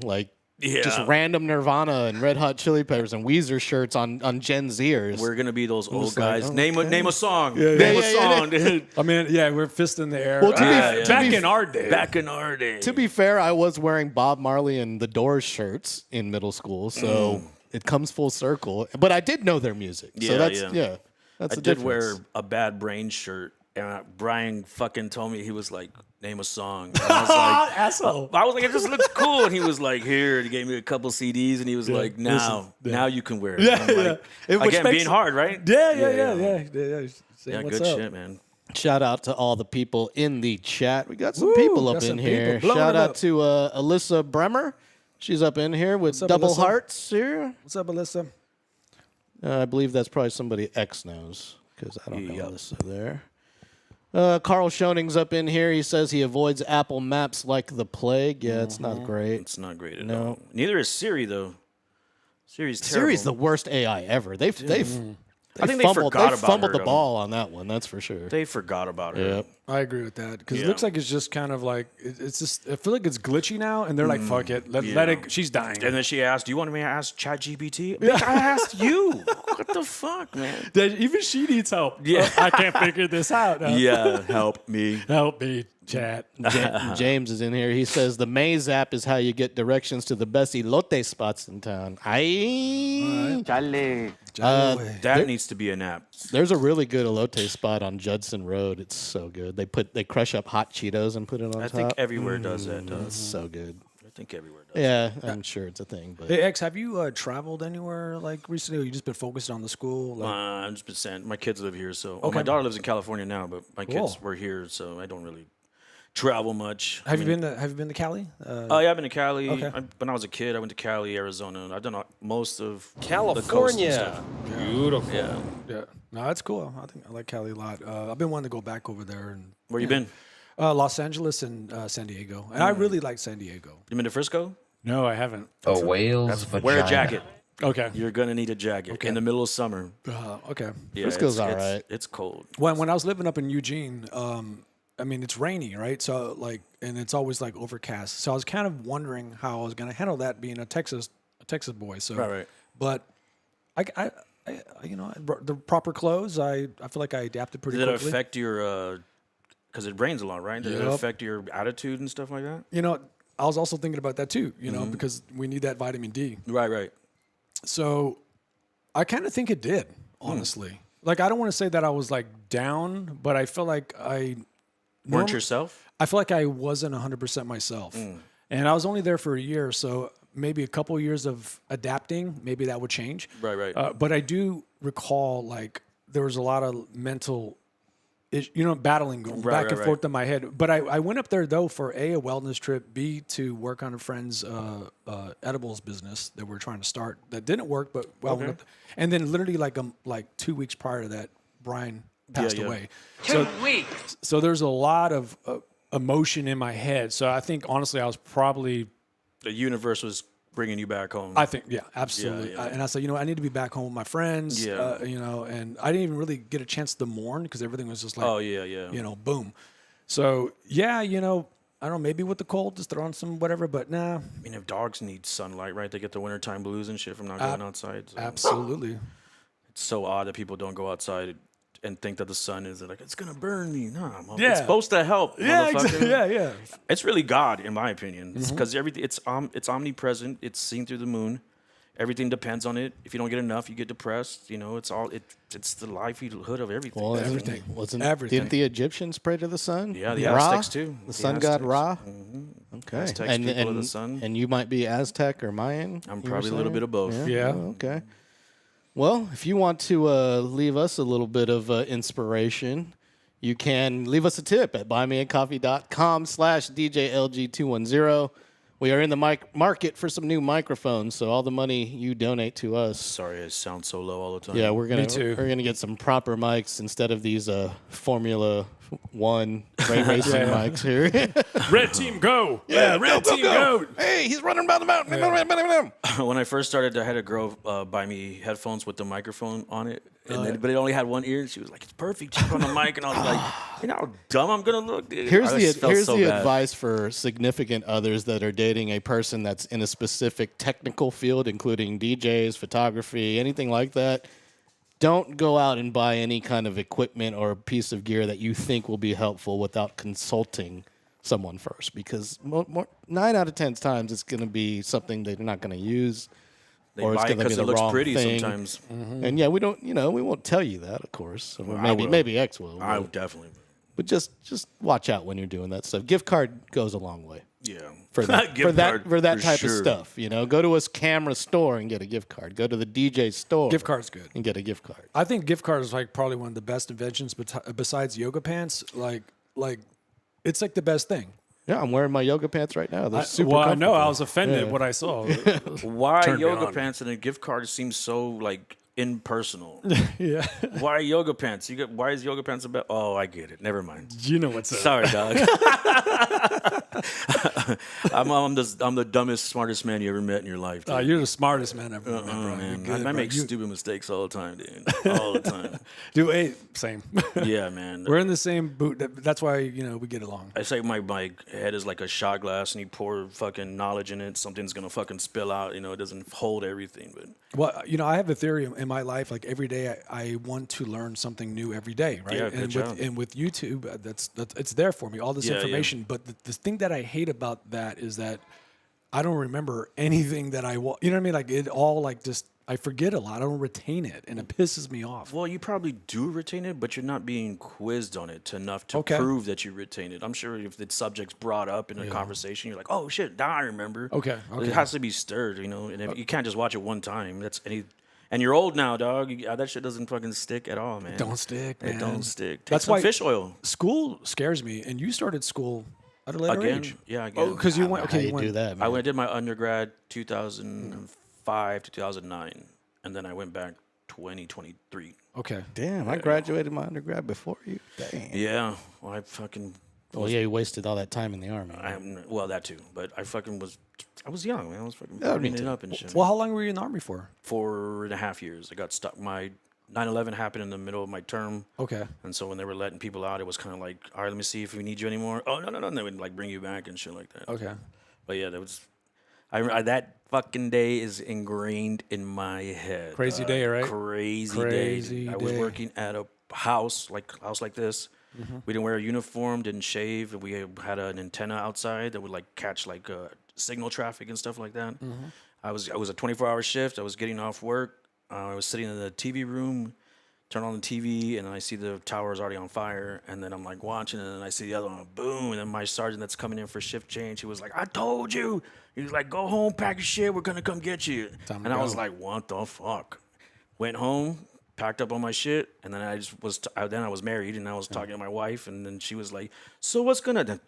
Just Yeah. random Nirvana and Red Hot Chili Peppers and Weezer shirts on Gen Zers. We're gonna be those old just like, guys. oh, Name a song. yeah, Name a yeah, song, dude. I mean, we're fist in the air. Well, to be- Yeah, back yeah. in our day. Back in our day. To be fair, I was wearing Bob Marley and the Doors shirts in middle school, so it comes full circle. But I did know their music, so Yeah, that's yeah. that's I the did difference. wear a Bad Brain shirt, and Brian fucking told me, he was like, name a song. And I was like, Asshole. I was like, it just looks cool. And he was like, here. And he gave me a couple CDs, and he was like, now you can wear it. Yeah, And I'm like, yeah. Which again, makes being it- hard, right? Yeah. Yeah, What's good up? shit, man. Shout out to all the people in the chat. We got some people up got in some here. people blowing Shout it out up. to Alyssa Bremer. She's up in here with up, double Alyssa? hearts here. What's up, Alyssa? I believe that's probably somebody X knows because I don't know Yep. Alyssa there. Carl Schoning's up in here. He says he avoids Apple Maps like the plague. Yeah, it's not great. It's not great at No. all. Neither is Siri though. Siri's terrible. Siri's the worst AI ever. I think they forgot about fumbled her, the though. ball on that one. That's for sure. They forgot about her. Yep. I agree with that because Yeah. it looks like it's just kind of like it's just. I feel like it's glitchy now, and they're like, "Fuck it, let it." She's dying. And then she asked, "Do you want me to ask ChatGPT?" Bitch, I asked you. What the fuck, man? Even she needs help. Yeah. I can't figure this out. Yeah, help me. Help me, chat. James is in here. He says the Maze app is how you get directions to the best elote spots in town. That needs to be an app. There's a really good elote spot on Judson Road. It's so good. They crush up hot Cheetos and put it on I top. think everywhere does that. It's so good. I think everywhere does. Yeah, I'm sure it's a thing. But Hey X, have you traveled anywhere like recently? Or you just been focused on the school? Like, I'm just been saying, my kids live here, so Okay. my daughter lives in California now, but my kids Cool. were here, so I don't really travel much. have you been to Cali? Oh yeah, I've been to Cali. Okay. When I was a kid, I went to Cali, Arizona. I've done most of California. the coast and stuff. Beautiful. Yeah. Yeah, no, that's cool. I think I like Cali a lot. I've been wanting to go back over there and Where you been? Los Angeles and San Diego, and I really like San Diego. You been to Frisco? No, I haven't. A whale's vagina. Wear a jacket. Okay. You're gonna need a jacket in the middle of summer. Okay. Yeah, Frisco's it's- all right. It's cold. When I was living up in Eugene, I mean it's rainy, right? So like, and it's always like overcast. So I was kind of wondering how I was going to handle that being a Texas boy. So, Right. But I the proper clothes. I feel like I adapted pretty Did it quickly. affect your? Because it rains a lot, right? Did it Yep. affect your attitude and stuff like that? You know, I was also thinking about that too. You know, because we need that vitamin D. Right. So I kind of think it did, honestly. Like, I don't want to say that I was like down, but I feel like Weren't yourself? I feel like I wasn't 100% myself. And I was only there for a year, so maybe a couple years of adapting, maybe that would change. Right. But I do recall like there was a lot of mental, battling going back and forth in my head. But I went up there though for a wellness trip, B to work on a friend's edibles business that we're trying to start that didn't work, but I went up there. And then literally like 2 weeks prior to that, Brian passed away. 2 weeks. So there's a lot of emotion in my head. So I think honestly, I was probably. The universe was bringing you back home. I think, yeah, absolutely. Yeah. And I said, I need to be back home with my friends. Yeah. And I didn't even really get a chance to mourn because everything was just like, Oh yeah. boom. So yeah, I don't know, maybe with the cold, just throw on some whatever, but nah, I mean, if dogs need sunlight, right? They get the wintertime blues and shit from not going outside. So absolutely. it's so odd that people don't go outside and think that the sun is like it's gonna burn me. Nah, Yeah. it's supposed to help. Yeah, motherfucker. exactly. Yeah. It's really God, in my opinion, because everything it's omnipresent. It's seen through the moon. Everything depends on it. If you don't get enough, you get depressed. It's the livelihood of everything. well, Everything. Didn't the Egyptians pray to the sun? Yeah, the Ra? Aztecs too. The sun god Aztecs. Ra. Okay. Aztecs, people of the sun. And you might be Aztec or Mayan. I'm you were probably a little saying? bit of both. Yeah. Oh, okay. Well, if you want to leave us a little bit of inspiration, you can leave us a tip at buymeacoffee.com/DJLG210. We are in the market for some new microphones, so all the money you donate to us. Sorry, I sound so low all the time. Yeah, we're gonna too. we're gonna get some proper mics instead of these Formula One racing mics here. Red team go. Yeah, red team go. Hey, he's running down the mountain. When I first started, I had a girl buy me headphones with the microphone on it, but it only had one ear. And she was like, "It's perfect." She put on the mic, and I was like, "You know how dumb I'm gonna look." Dude. Here's I the just felt so bad. advice for significant others that are dating a person that's in a specific technical field, including DJs, photography, anything like that. Don't go out and buy any kind of equipment or piece of gear that you think will be helpful without consulting someone first, because 9 out of 10 times it's going to be something that you're not going to use. They or it's buy it going to be because the it looks wrong pretty thing. sometimes. And yeah, we won't tell you that, of course. Or I will. maybe X will. I would definitely. But just watch out when you're doing that stuff. Gift card goes a long way Yeah. for that Gift card, for that type sure. of stuff. Go to a camera store and get a gift card. Go to the DJ store. Gift card's good. and get a gift card. I think gift card is like probably one of the best inventions besides yoga pants. Like it's like the best thing. Yeah, I'm wearing my yoga pants right now. They're super well, I comfortable. know I was offended Yeah. what I saw. Why Turned me yoga on. pants and a gift card seems so like impersonal? Yeah, Why yoga pants? Why is yoga pants about? Oh, I get it. Never mind. you know what's up. Sorry, dog. I'm the dumbest, smartest man you ever met in your life. Dude. You're the smartest man ever met, bro. Man. You're good, I bro. make stupid mistakes all the time, dude. All the time. Dude, hey, same. Yeah, man. We're in the same boot. That's why we get along. I say my head is like a shot glass, and you pour fucking knowledge in it, something's gonna fucking spill out. It doesn't hold everything. But Well, I have a theory in my life. Like every day, I want to learn something new every day, right? Yeah, good job. And with YouTube, that's it's there for me, all this Yeah, information. But the thing that I hate about that is that I don't remember anything that you know what I mean? Like it all like just I forget a lot. I don't retain it, and it pisses me off. well, you probably do retain it, but you're not being quizzed on it enough to Okay. prove that you retain it. I'm sure if the subject's brought up in a conversation, you're like, "Oh shit, now I remember." Okay. It has to be stirred, and if, you can't just watch it one time. And you're old now, dog. That shit doesn't fucking stick at all, man. Don't stick, man. It don't stick. Take That's some why fish oil School scares me, and you started school at a later again. age. Yeah, again. Oh, because you went. How Okay, you you went. do that, I man? did my undergrad 2005 to 2009, and then I went back 2023. Okay. Damn, I graduated my undergrad before you. Dang. Yeah, well, I fucking. Well, yeah, you wasted all that time in the army. Well, that too, but I was young, man. I was fucking Yeah, me partying it too. up and shit. Well, how long were you in the army for? 4.5 years. I got stuck. My 9/11 happened in the middle of my term. Okay. And so when they were letting people out, it was kind of like, all right, let me see if we need you anymore. Oh, no. And they would like bring you back and shit like that. Okay. But yeah, that was, that fucking day is ingrained in my head. Crazy day, right? Crazy Crazy day. I was day. working at a house like this. Mm-hmm. We didn't wear a uniform, didn't shave. We had an antenna outside that would like catch like signal traffic and stuff like that. Mm-hmm. I was a 24-hour shift. I was getting off work. I was sitting in the TV room, turn on the TV, and I see the tower is already on fire. And then I'm like watching, and then I see the other one, boom. And then my sergeant that's coming in for shift change, he was like, "I told you." He was like, "Go home, pack your shit. We're gonna come get you." Time to And I go. was like, "What the fuck?" Went home, packed up all my shit, and then I just was. Then I was married, and I was talking to my wife, and then she was like, "So what's gonna?" Then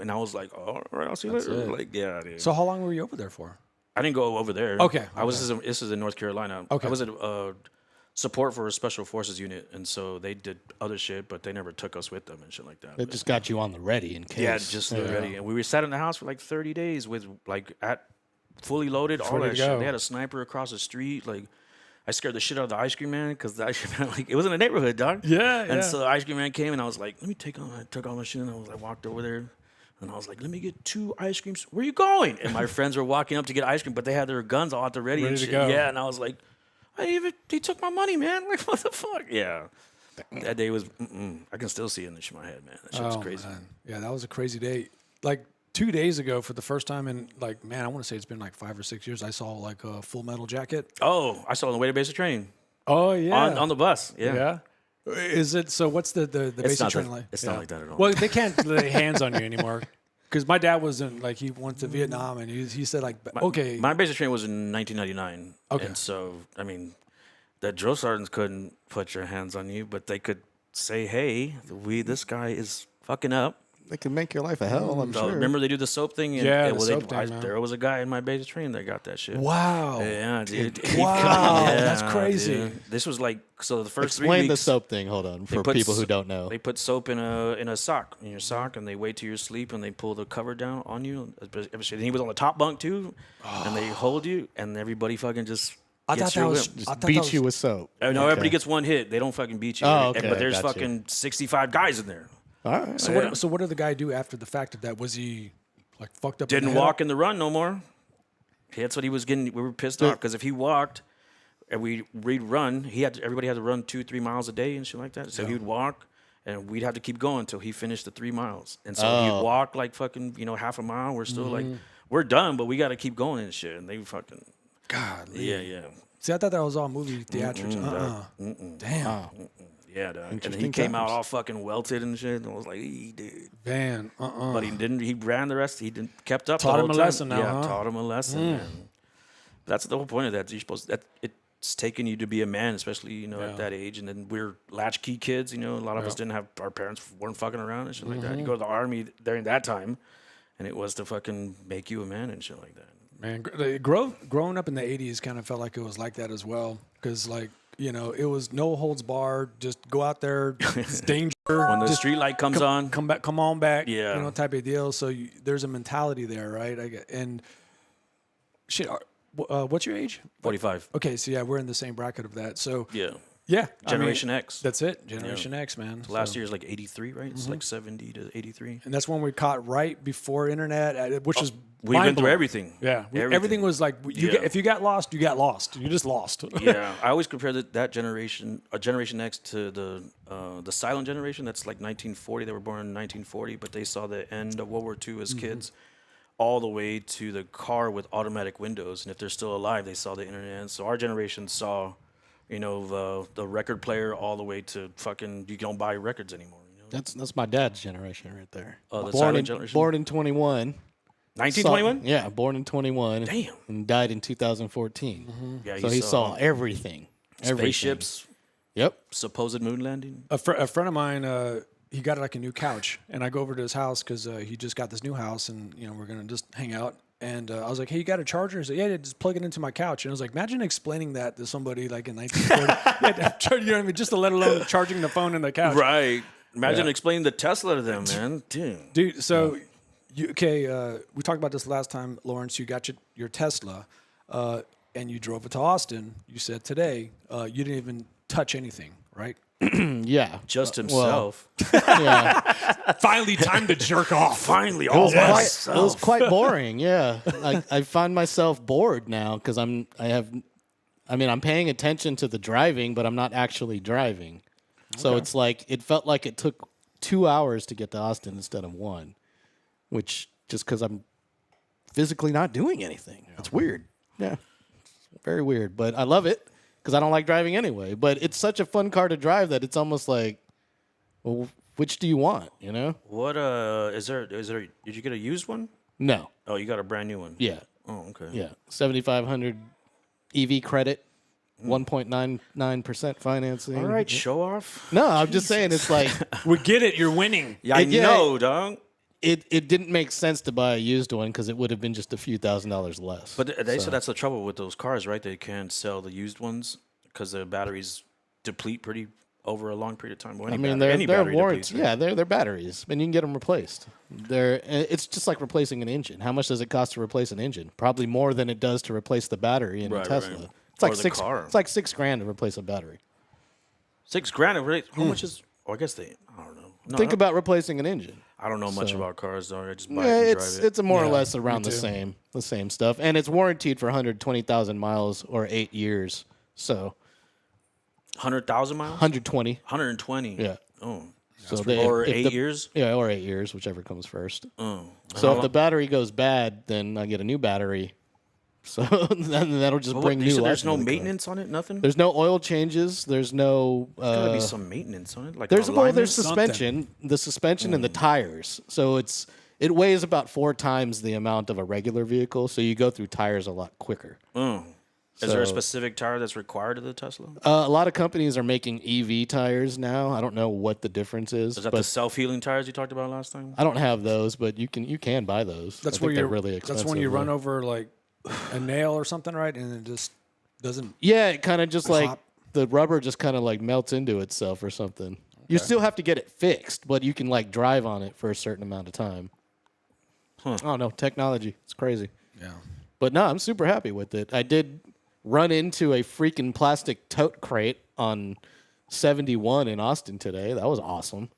and I was like, "All right, I'll see you later." it. Like, yeah, dude. So how long were you over there for? I didn't go over there. Okay, This is in North Carolina. Okay. I was at support for a special forces unit, and so they did other shit, but they never took us with them and shit like that. They just got you on the ready in case. Yeah, just ready. And we were sat in the house for like 30 days with like fully loaded, all Ready that to shit. go. They had a sniper across the street. Like, I scared the shit out of the ice cream man because the ice cream man, like, it was in the neighborhood, dog. Yeah, And so the ice cream man came, and I was like, I took all my shit, and I walked over there. And I was like, let me get 2 ice creams. Where you going? And my friends were walking up to get ice cream, but they had their guns all at the ready and Ready to shit. go. Yeah, and I was like, he took my money, man. Like, what the fuck? Yeah. That day was, I can still see it in my head, man. That shit was crazy. Man. Yeah, that was a crazy day. Like 2 days ago, for the first time in like, man, I want to say it's been like 5 or 6 years. I saw like a Full Metal Jacket. Oh, I saw it on the way to basic training. Oh yeah, On the bus. Yeah. yeah. Is it so? What's the basic not training that- like? it's not like that at all. Well, they can't lay hands on you anymore. Because my dad was in like he went to Vietnam and he said like okay. My basic training was in 1999. Okay. And so, I mean, the drill sergeants couldn't put your hands on you, but they could say, hey, this guy is fucking up. They can make your life a hell, I'm So sure. remember they do the soap thing? And, Yeah, and the soap thing, man. there was a guy in my basic training that got that shit. Wow. Yeah, dude. Wow, Yeah, that's crazy. dude. This was like, so the first 3 Explain the weeks. soap thing. Hold on, for put people who s- don't know. They put soap in your sock, and they wait till you sleep, and they pull the cover down on you. And he was on the top bunk too, and they hold you, and everybody fucking just I gets thought that your was. whip. Just I thought that beat was- you with soap. No, Okay. everybody gets one hit. They don't fucking beat you. Oh, okay, But there's gotcha. fucking 65 guys in there. All right. So what did the guy do after the fact of that? Was he like fucked up? in the Didn't head? walk in the run no more. That's what he was getting. We were pissed off because if he walked and we'd run, everybody had to run 2-3 miles a day and shit like that. So he would walk, and we'd have to keep going until he finished the 3 miles. And so he'd walk like fucking half a mile. We're still like we're done, but we got to keep going and shit. And they fucking God. yeah. See, I thought that was all movie theatrics. Damn. Yeah, dog. And he Interesting came out times. all fucking welted and shit. And I was like, dude. Man. But he didn't. He ran the rest. He didn't kept up. Taught the him whole a time. lesson now, Yeah, huh? taught him a lesson. Man. That's the whole point of that. You're supposed. It's taking you to be a man, especially at that age. And then we're latchkey kids. A lot of us didn't have our parents weren't fucking around and shit like that. You go to the army during that time. and it was to fucking make you a man and shit like that. Man, growing up in the 80s kind of felt like it was like that as well. Because, like, you know, it was no holds barred. Just go out there. It's danger. When the just street light comes on. Come on back. Yeah. You know, type of deal. So there's a mentality there, right? And shit, what's your age? 45. Okay, so yeah, we're in the same bracket of that. So Yeah. yeah. Generation X. That's it. Generation X, man. Last year is like 83, right? It's like 70 to 83. And that's when we caught right before internet, which is We've been through mind-blowing. everything. Yeah, Everything. everything was like Yeah. if you got lost, you got lost. You just lost. Yeah, I always compare that generation, Generation X, to the silent generation. That's like 1940. They were born in 1940, but they saw the end of World War II as kids, all the way to the car with automatic windows. And if they're still alive, they saw the internet. So our generation saw, you know, the record player all the way to fucking you don't buy records anymore. You know? That's my dad's generation right there. The born silent in, generation? Born in 21. 1921. Yeah, born in 21. Damn. And died in 2014. Yeah, So he saw everything. spaceships, Yep. supposed moon landing. A friend of mine, he got like a new couch, and I go over to his house because he just got this new house, and you know we're gonna just hang out. And I was like, "Hey, you got a charger?" He said, "Yeah, just plug it into my couch." And I was like, "Imagine explaining that to somebody like in 1940, you know what I mean? Just to let alone charging the phone in the couch." Right. Imagine explaining the Tesla to them, man. Dude, so we talked about this last time, Lawrence. You got your Tesla, and you drove it to Austin. You said today you didn't even touch anything, right? Yeah. Just himself. Yeah. Finally, time to jerk off. Finally, It all was, by quite, myself. it was quite boring. Yeah. I find myself bored now because I'm paying attention to the driving, but I'm not actually driving. So it's like, it felt like it took 2 hours to get to Austin instead of 1, which just because I'm physically not doing anything. It's weird. Yeah. It's very weird, but I love it because I don't like driving anyway. But it's such a fun car to drive that it's almost like, well, which do you want, you know? What is there did you get a used one? No. Oh, you got a brand new one. Yeah. Oh, okay. Yeah. 7,500 EV credit, 1.99% financing. All right, show off. No, I'm just saying it's like We get it. You're winning. Yeah, I Yeah. know, dog. it didn't make sense to buy a used one because it would have been just a few $1,000s less. But they said that's the trouble with those cars, right? They can't sell the used ones because the batteries deplete pretty over a long period of time. Well, any they're battery warranty. depletes, right? Yeah, they're batteries, and you can get them replaced. It's just like replacing an engine. How much does it cost to replace an engine? Probably more than it does to replace the battery in a Right, Tesla. right. It's like Or the six. car. It's like $6,000 to replace a battery. $6,000. Right? How much is? Oh, I guess I don't know. No, Think about replacing an engine. I don't know much about cars, though. I just buy Yeah, it and it's drive it. it's more or Yeah, less me around too. the same stuff, and it's warranted for 120,000 miles or 8 years. So 100,000 miles. 120. 120. Yeah. Oh. So Or if 8 years. Yeah, or 8 years, whichever comes first. Oh. So if the battery goes bad, then I get a new battery. So then that'll just But bring what, new you said life there's no into the car. maintenance on it. Nothing. There's no oil changes. There's no. Gotta be some maintenance on it. Like There's alignment? there's suspension, the suspension and the tires. So it weighs about 4 times the amount of a regular vehicle. So you go through tires a lot quicker. Oh. Is there a So- specific tire that's required of the Tesla? A lot of companies are making EV tires now. I don't know what the difference is, Is that but the self-healing tires you talked about last time? I don't have those. But you can buy those. That's I where think they're you're really expensive. That's when you run though. over like a nail or something, right? And it just doesn't. Yeah, it kind of just like Pop. the rubber just kind of like melts into itself or something. You still have to get it fixed, but you can like drive on it for a certain amount of time. I don't know, technology. It's crazy. Yeah. But no, I'm super happy with it. I did run into a freaking plastic tote crate on 71 in Austin today. That was awesome.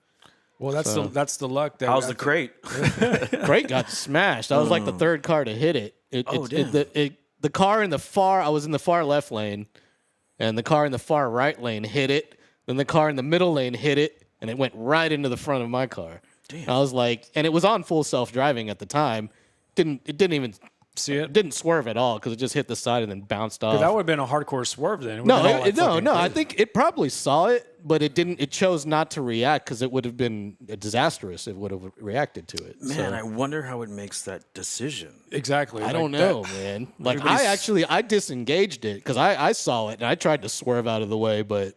Well, that's the luck. That How's the crate? Crate got smashed. I was like the third car to hit it. The car in the far, I was in the far left lane, and the car in the far right lane hit it. Then the car in the middle lane hit it, and it went right into the front of my car. Damn. I was like, and it was on full self-driving at the time. It didn't even See it? didn't swerve at all because it just hit the side and then bounced off. That would have been a hardcore swerve then. It would've No, been all, like, no. fucking I crazy. think it probably saw it, but it didn't. It chose not to react because it would have been disastrous if it would have reacted to it. Man, So, I wonder how it makes that decision. Exactly. I don't know, man. Like I disengaged it because I saw it and I tried to swerve out of the way, but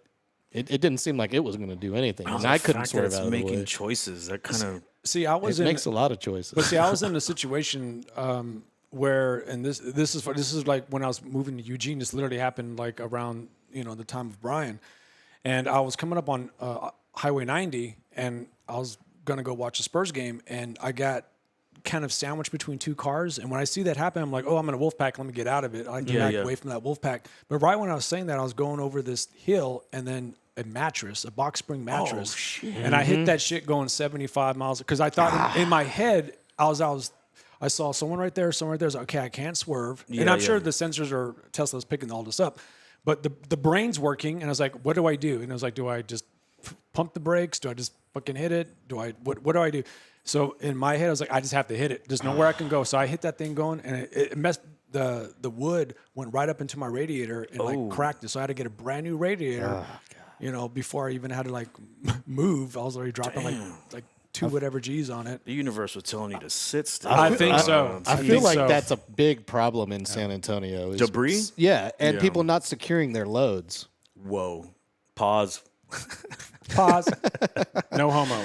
it didn't seem like it was going to do anything. And The I couldn't fact that swerve it's out of the making way. choices. That kind of See, I was It in. makes a lot of choices. But see, I was in a situation where, and this is like when I was moving to Eugene. This literally happened like around the time of Brian, and I was coming up on Highway 90, and I was gonna go watch a Spurs game, and I got kind of sandwiched between two cars. And when I see that happen, I'm like, oh, I'm in a wolf pack. Let me get out of it. I get back away from that wolf pack. But right when I was saying that, I was going over this hill, and then a box spring mattress, and I hit that shit going 75 miles because I thought in my head I saw someone right there. I was like, okay, I can't swerve, and I'm sure the sensors or Tesla's picking all this up, but the brain's working, and I was like, what do I do? And I was like, do I just pump the brakes? Do I just fucking hit it? What do I do? So in my head, I was like, I just have to hit it. There's nowhere I can go. So I hit that thing going, and it messed. The wood went right up into my radiator and like cracked it. So I had to get a brand new radiator. Before I even had to like move, I was already dropping like 2 whatever G's on it. the universe was telling you to sit still. I think so. I feel like that's a big problem in San Antonio. Is Debris? Yeah, and people not securing their loads. Whoa. Pause. Pause. No homo.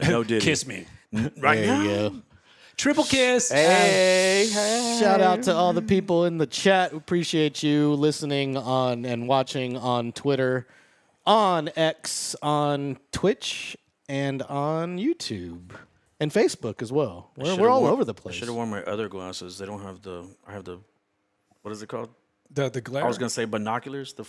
No diddy. Kiss me. Right There now. you go. Triple kiss. Hey, shout out to all the people in the chat. We appreciate you listening on and watching on Twitter, on X, on Twitch, and on YouTube, and Facebook as well. We're all over the I place. should have worn my other glasses. They don't have the. I have the. What is it called? The glare. I was gonna say binoculars. The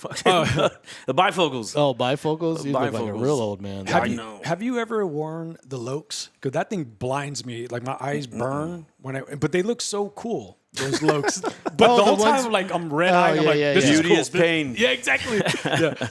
the bifocals. Oh, bifocals? You look like a Bifocals. real old man. I know. Have you ever worn the Lokes? Because that thing blinds me. Like my eyes burn but they look so cool. Those Lokes. But the whole time, like I'm red eyed. I'm like, this is Beauty cool. is pain. Yeah, exactly.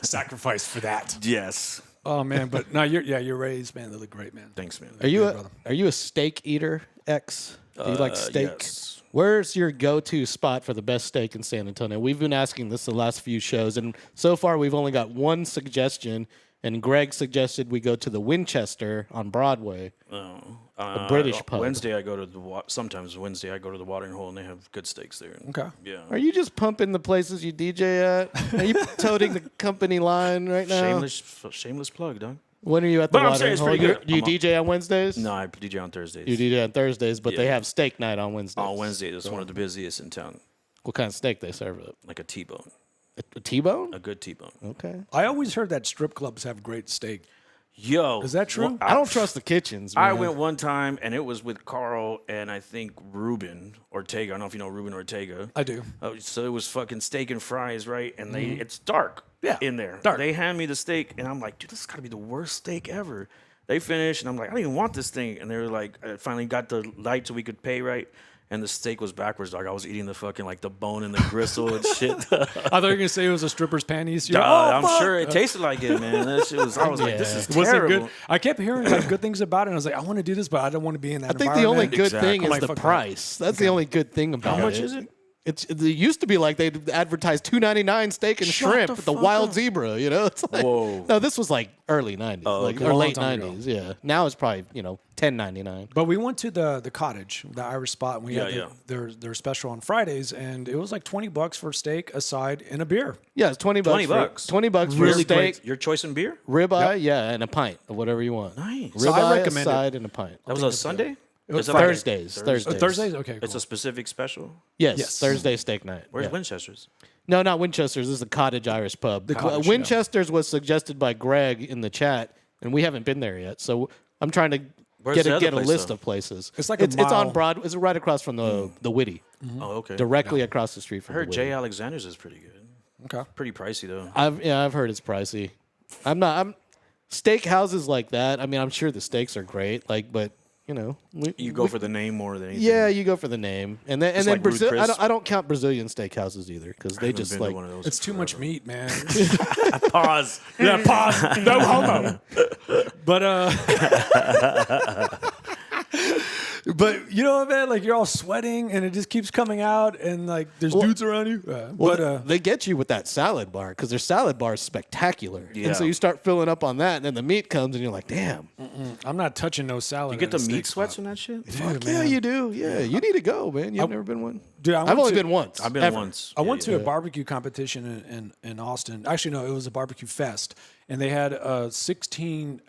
Sacrifice for that. Yes. Oh man, but no, you're raised, man. They look great, man. Thanks, man. Are you brother. are you a steak eater, X? Do you like steak? Yes. Where's your go-to spot for the best steak in San Antonio? We've been asking this the last few shows, and so far we've only got one suggestion. And Greg suggested we go to the Winchester on Broadway, a British pub. Wednesday I go to sometimes Wednesday I go to the Watering Hole and they have good steaks there. Okay. Yeah. Are you just pumping the places you DJ at? Are you toting the company line right now? Shameless plug, dog. When are you at the But I'm saying Watering it's Hole? pretty good. Do you DJ on Wednesdays? No, I DJ on Thursdays. You DJ on Thursdays, but they Yeah. have steak night on Wednesdays. On Wednesday, it's one of the busiest in town. What kind of steak they serve up? Like a T-bone, A T-bone? a good T-bone. Okay. I always heard that strip clubs have great steak. Yo, Is that true? well, I don't trust the kitchens, man. I went one time and it was with Carl and I think Ruben Ortega. I don't know if you know Ruben Ortega. I do. So it was fucking steak and fries, right? And it's dark Yeah, in there. dark. They hand me the steak and I'm like, dude, this has got to be the worst steak ever. They finished and I'm like, I don't even want this thing. And they were like, I finally got the light so we could pay right. And the steak was backwards, dog. I was eating the fucking like the bone and the gristle and shit. I thought you were gonna say it was a stripper's panties. You're Duh, like, I'm fuck. sure it tasted like it, man. That shit was. I was like, this is Was it terrible. good? I kept hearing like good things about it. And I was like, I want to do this, but I don't want to be in that. I think the only good Exactly. thing I'm is like, the fuck that. price. That's the only good thing about it. How much is it? It used to be like they'd advertise $2.99 steak and Shut shrimp the at the fuck Wild up. Zebra. You know, it's like, Whoa. no, this was like early '90s, like okay. or A long late time ago. '90s. Yeah, now it's probably $10.99. But we went to the cottage, the Irish spot, and we had Yeah, their special on Fridays, and it was like $20 for steak, a side, and a beer. Yeah, it's $20. $20. $20 for Really steak, great. Your choice in beer? ribeye, yeah, and a pint of whatever you want. Nice. Ribeye, So I a recommend it. side, and a pint. That was a Sunday. was Is it like a- Thursdays. Thursdays. Thursdays? Okay, cool. It's a specific special. Yes, Yes. Thursday steak night. Where's yeah. Winchester's? No, not Winchester's. This is a Cottage Irish pub. Cottage, Winchester's was suggested by Greg in the chat, and we haven't been there yet. So I'm trying to Where's get the a other place, list though? of places. It's like a it's on mile. Broad. It's right across from the Whitty, Oh, okay. directly across the street I from heard the Jay Whitty. Alexander's is pretty good. Okay. Pretty pricey though. I've heard it's pricey. I'm steak houses like that. I mean, I'm sure the steaks are great. Like, but You go for the name more than anything. yeah, you go for the name, and then like Ruth Brazil. Chris. I don't count Brazilian steakhouses either because they Haven't just been to like one of those It's in too much forever. meat, man. Pause. Yeah, pause. No homo. But You know what, man? Like you're all sweating and it just keeps coming out, and like there's dudes around you. They get you with that salad bar because their salad bar is spectacular. Yeah. And so you start filling up on that, and then the meat comes, and you're like, damn. I'm not touching no salad. You get at the a meat steak sweats spot. from that shit? Dude, Yeah, man. you do. Yeah, you need to go, man. You've never been one? Dude, I've only been once. I've been ever. once. I went to a barbecue competition in Austin. Actually, no, it was a barbecue fest, and they had 16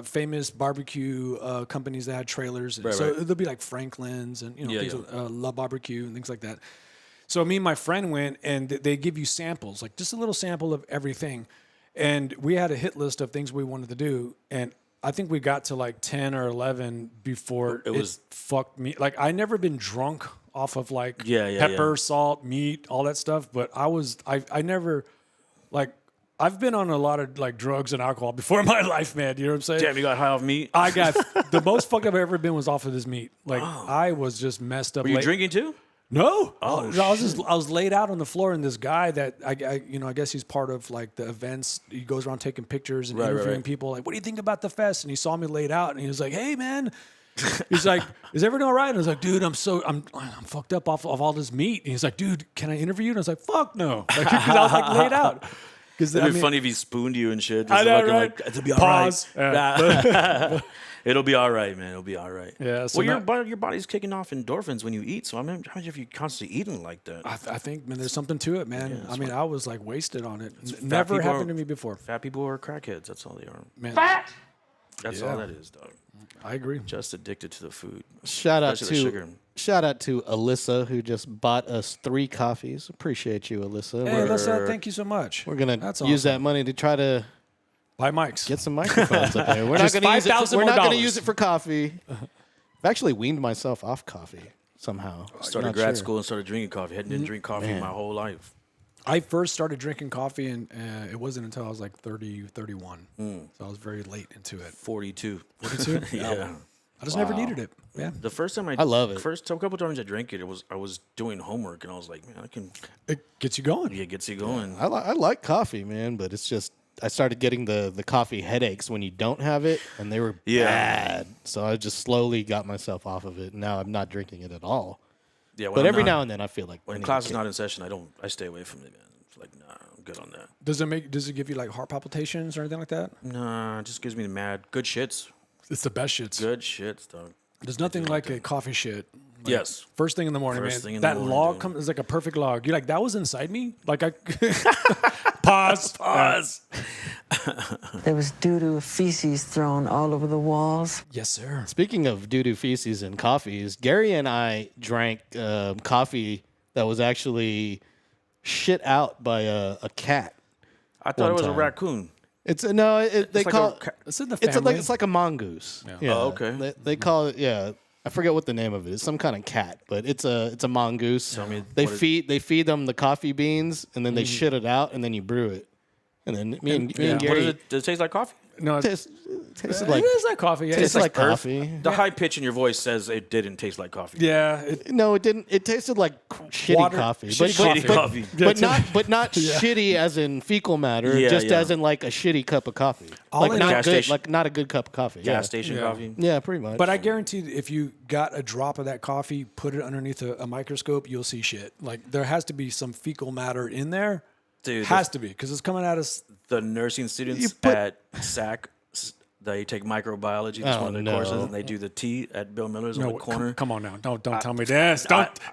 famous barbecue companies that had trailers. Right, so right. there'll be like Franklin's and Yeah, things with, La Barbecue and things like that. So me and my friend went, and they give you samples, like just a little sample of everything. And we had a hit list of things we wanted to do, and I think we got to like 10 or 11 before it was- fucked me. Like I never been drunk off of like Yeah, pepper, yeah. salt, meat, all that stuff. But I never, like, I've been on a lot of like drugs and alcohol before in my life, man. You know what I'm saying? Damn, you got high off meat? I got the most fucked up I've ever been was off of this meat. Like I was just messed up. Were you late- drinking too? No. I was laid out on the floor, and this guy that I guess he's part of like the events. He goes around taking pictures and Right, interviewing right. people. Like, what do you think about the fest? And he saw me laid out, and he was like, "Hey, man." He's like, "Is everything all right?" And I was like, "Dude, I'm fucked up off of all this meat." And he's like, "Dude, can I interview you?" And I was like, "Fuck no," because I was like laid out. Because It'd be funny if he spooned you and shit. I Just know, looking right? like, it'll be all Pause. right. It'll be all right, man. It'll be all right. Yeah, so Well, your body's kicking off endorphins when you eat. So I mean, how much if you constantly eating like that? I think, man, there's something to it, man. Yeah, I mean, I was like wasted on it. Fat Never people happened are- to me before. Fat people are crackheads. That's all they are. Man, That's all that is, dog. I agree. Just addicted to the food. Shout out Especially the to sugar. shout out to Alyssa who just bought us 3 coffees. Appreciate you, Alyssa. Hey, We're, Alyssa, thank you so much. we're gonna That's use awesome. that money to try to Buy mics. get some microphones up there. We're not Just gonna use it. $5,000 We're not more gonna dollars. use it for coffee. I've actually weaned myself off coffee somehow. Started Not grad sure. school and started drinking coffee. Didn't drink coffee my whole life. I first started drinking coffee, and it wasn't until I was like 30, 31. So I was very late into it. 42. 42? Yeah. I just never needed it. Yeah. The first time I love it. First couple times I drank it, I was doing homework and I was like, man, I can. It gets you going. Yeah, it gets you going. I like coffee, man, but it's just I started getting the coffee headaches when you don't have it, and they were bad. So I just slowly got myself off of it. And now I'm not drinking it at all. Yeah, when But I'm every not- now and then I feel like I when need class a is kick. not in session, I stay away from it, man. It's like, nah, I'm good on that. Does it give you like heart palpitations or anything like that? Nah, it just gives me the mad good shits. It's the best shits. Good shits, dog. There's nothing like a coffee shit. Like, Yes. First thing in the morning, First man. thing in the That morning, log dude. comes is like a perfect log. You're like, that was inside me? Like I pause. There was doo-doo feces thrown all over the walls. Yes, sir. Speaking of doo-doo feces and coffees, Gary and I drank coffee that was actually shit out by a cat. I thought it was a time. raccoon. It's no, they like call It's in the it's family. like a mongoose. Yeah. Oh, okay. They call it I forget what the name of it is. Some kind of cat, but it's a mongoose. Tell me they what is- feed them the coffee beans and then they shit it out and then you brew it. And then me and What Gary is it? Does it taste like coffee? No, tasted like it is like coffee. Yeah, tastes it's like coffee. The high pitch in your voice says it didn't taste like coffee. yeah. It, No, it didn't. It tasted like shitty Water- coffee, shitty coffee. but not shitty as in fecal matter. Yeah, just yeah. as in like a shitty cup of coffee, All like in not gas good, station. like not a good cup of coffee. Gas station Yeah. coffee. Yeah, pretty much. but I guarantee if you got a drop of that coffee, put it underneath a microscope, you'll see shit. Like there has to be some fecal matter in there. Dude, Has to be because it's coming out of. the nursing students put- at SAC, they take microbiology, that's one of their courses, and they do the tea at Bill Miller's on the corner. Come on now. Don't tell me this.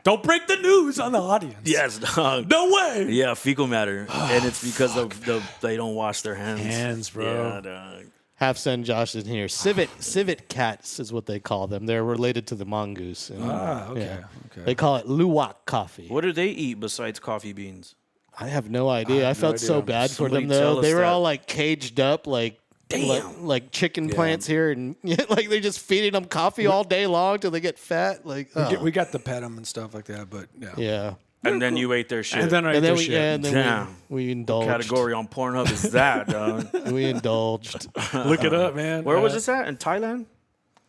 Don't break the news on the audience. Yes, dog. No way. Yeah, fecal matter, and it's because of they don't wash their hands. Hands, bro. Yeah, dog. Half send Josh in here. Civet cats is what they call them. They're related to the mongoose. And, Okay. They call it luwak coffee. What do they eat besides coffee beans? I have no idea. I felt so idea. bad for Somebody them though. tell us They were that. all like caged up, like Damn. like chicken plants here, and like they're just feeding them coffee all day long till they get fat. Like We got to pet them and stuff like that, but yeah. yeah. And then you ate their shit. And then I ate And then their we shit. yeah, and then Damn. we indulged. Category on Pornhub is that, dog. We indulged. Look it up, man. Where was this at? In Thailand?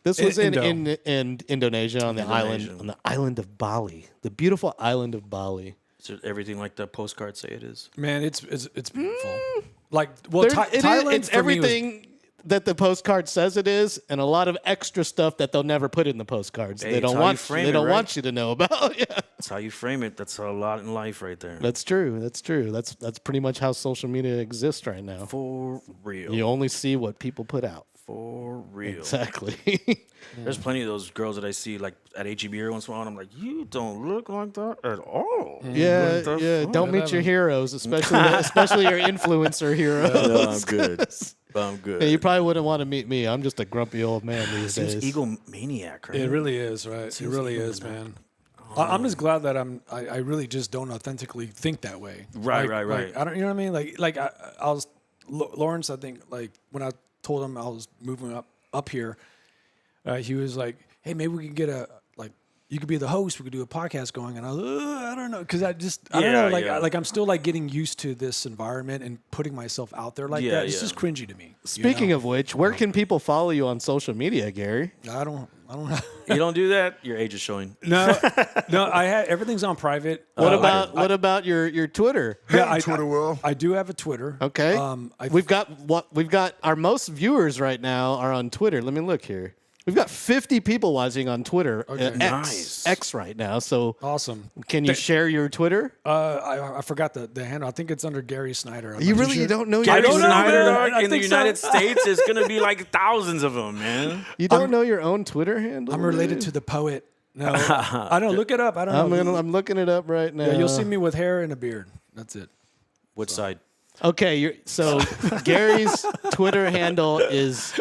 This was in Indo. Indonesia on the Indonesia. island of Bali, the beautiful island of Bali. Is it everything like the postcards say it is? Man, it's beautiful. Like, well, It is- Thailand it's for me was- everything that the postcard says it is, and a lot of extra stuff that they'll never put in the postcards. Hey, They it's don't how you want frame they it, don't right? want you to know about. Yeah. That's how you frame it. That's a lot in life right there. That's true. That's true. That's pretty much how social media exists right now. For real. You only see what people put out. For real. Exactly. There's plenty of those girls that I see like at HEB every once in a while, and I'm like, you don't look like that at all. Yeah, What the yeah. fuck? Don't meet your heroes, especially your influencer heroes. No, I'm good. I'm good. Yeah, you probably wouldn't want to meet me. I'm just a grumpy old man these Seems days. egomaniac, right? It really is, right? It really is, man. I'm just glad that I really just don't authentically think that way. Right, Like, right. I don't, you know what I mean? Like I was Lawrence. I think like when I told him I was moving up here, he was like, "Hey, maybe we can get you could be the host. We could do a podcast going." And I was, I don't know, because I don't know, like I'm still like getting used to this environment and putting myself out there like that. It's just cringy to me. Speaking of which, where can people follow you on social media, Gary? I don't know. You don't do that, your age is showing. No, I had everything's on private. What about your Twitter? Yeah, I do have a Twitter. Okay. We've got our most viewers right now are on Twitter. Let me look here. We've got 50 people watching on Twitter. Nice. X right now. So Awesome. can you share your Twitter? I forgot the handle. I think it's under Gary Snyder. You don't know Gary your own Snyder, Twitter? dog, I in the think so. United States is going to be like thousands of them, man. You don't know your own Twitter handle? I'm related to the poet. No, I don't look it up. I don't know. I'm looking it up right now. Yeah, you'll see me with hair and a beard. That's it. What side? Okay, so Gary's Twitter handle is.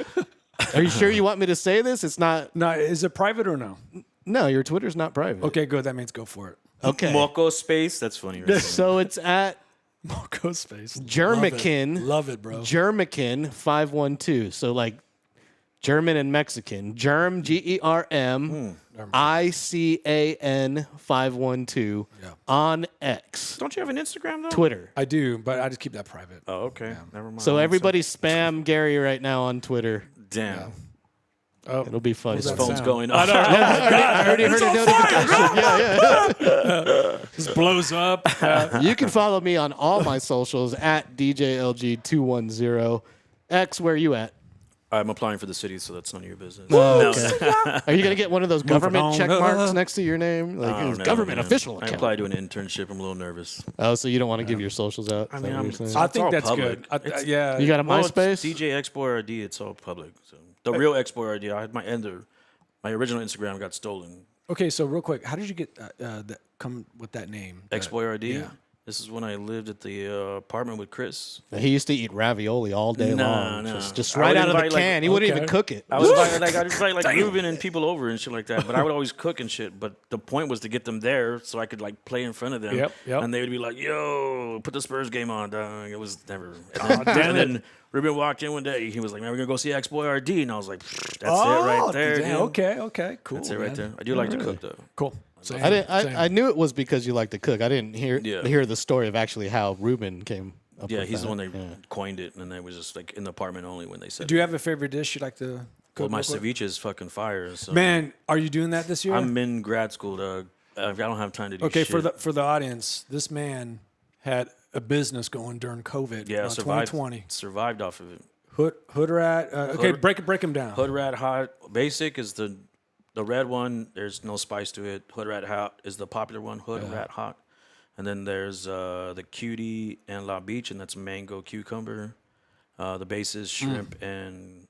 Are you sure you want me to say this? It's not. No, is it private or no? No, your Twitter's not private. Okay, good. That means go for it. Okay. Moco space. That's funny. Right? So it's at Go space. Germican. Love it, bro. Germican 512. So like German and Mexican. Germ GERM ICAN 512 on X. Don't you have an Instagram though? Twitter. I do, but I just keep that private. Oh, okay. Never mind. So everybody spam Gary right now on Twitter. Damn. It'll be fun. What's that Phone's sound? going off. I already heard a notification. Yeah. Just blows up. You can follow me on all my socials at DJLG210. X, where are you at? I'm applying for the city, so that's none of your business. Oh, okay. Are you going to get one of those government on. check marks next to your name? Like Oh, it's no, government man. official I account. applied to an internship. I'm a little nervous. Oh, so you don't want to give your socials out? I Is mean, that what I'm- you're saying? I It's think all that's public. good. Yeah. You got a Well, it's MySpace? DJ Explorer ID. It's all public. So the real Explorer ID. I had my original Instagram got stolen. Okay, so real quick, how did you get come with that name? Explorer ID. Yeah. This is when I lived at the apartment with Chris. He used to eat ravioli all day long. no. Just I right would out of the invite, like- can. He wouldn't even Okay. cook it. I was inviting like Ruben and people over and shit like that. But I would always cook and shit. But the point was to get them there so I could like play in front of them. Yep. And they would be like, "Yo, put the Spurs game on, dog." It was never. And then Ruben walked in one day. He was like, "Man, we're gonna go see Explorer RD," and I was like, "That's it right there." Damn, dude. okay, cool. That's it right man. there. I do like to cook though. Cool. Same, I knew it was because you like to cook. I didn't hear Yeah. the story of actually how Ruben came up Yeah, with he's that. the one that coined it, and it was just like in the apartment only when they said. Do you have a favorite dish you like to cook? Well, my real quick? ceviche is fucking fire. So Man, are you doing that this year? I'm in grad school, dog. I don't have time to do Okay, shit. for the audience, this man had a business going during COVID. Yeah, survived 2020. survived off of it. Hood rat. Okay, Hood- break him down. Hood rat hot basic is the red one. There's no spice to it. Hood rat hot is the popular one. Hood rat hot, and then there's the cutie and La Beach, and that's mango cucumber. The base is shrimp and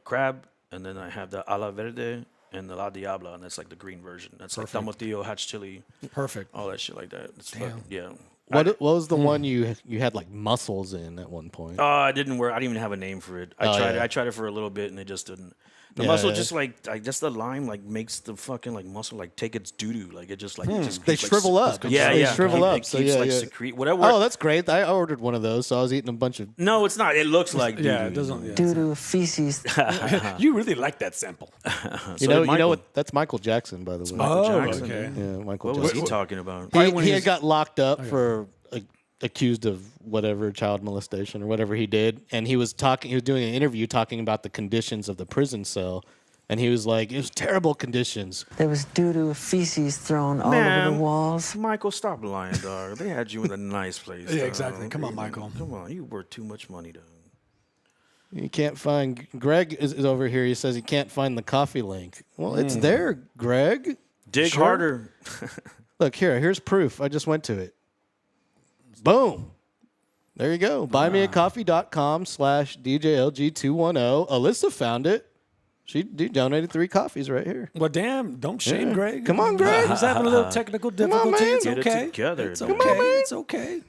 crab, and then I have the a la verde and the la diabla, and that's like the green version. That's like tomatillo, hot chili, Perfect. all that shit like that. It's fucking, yeah. What was the one you had like mussels in at one point? It didn't work. I didn't even have a name for it. I tried it for a little bit, and it just didn't. The muscle just I guess the lime like makes the fucking like muscle like take its doo doo. Like it just like it just They keeps, like, shrivel up. Yeah, They yeah. shrivel up. It So keeps yeah, like yeah. secrete whatever. Oh, that's great. I ordered one of those, so I was eating a bunch of. No, it's not. It looks like Yeah, doo-doo. it doesn't. Yeah. Due to feces. You really like that sample. You know what? That's Michael Jackson, by the way. Oh, Jackson. okay. Yeah, Michael What was Jackson. he talking about? He had got locked up for accused of whatever child molestation or whatever he did, and he was talking. He was doing an interview talking about the conditions of the prison cell, and he was like, "It was terrible conditions." There was doo-doo feces thrown all over Man, the walls. Michael, stop lying, dog. They had you in a nice place. Yeah, dog. exactly. Come on, Michael. Come on, you worth too much money, dog. You can't find. Greg is over here. He says he can't find the coffee link. Well, it's there, Greg. Dig harder. Look here. Here's proof. I just went to it. Boom. There you go. Buymeacoffee.com/DJLG210. Alyssa found it. She donated 3 coffees right here. Well, damn, don't shame Greg. Come on, Greg. He's having a little technical difficulty. man. It's Get it okay. together, It's dude. okay. It's okay.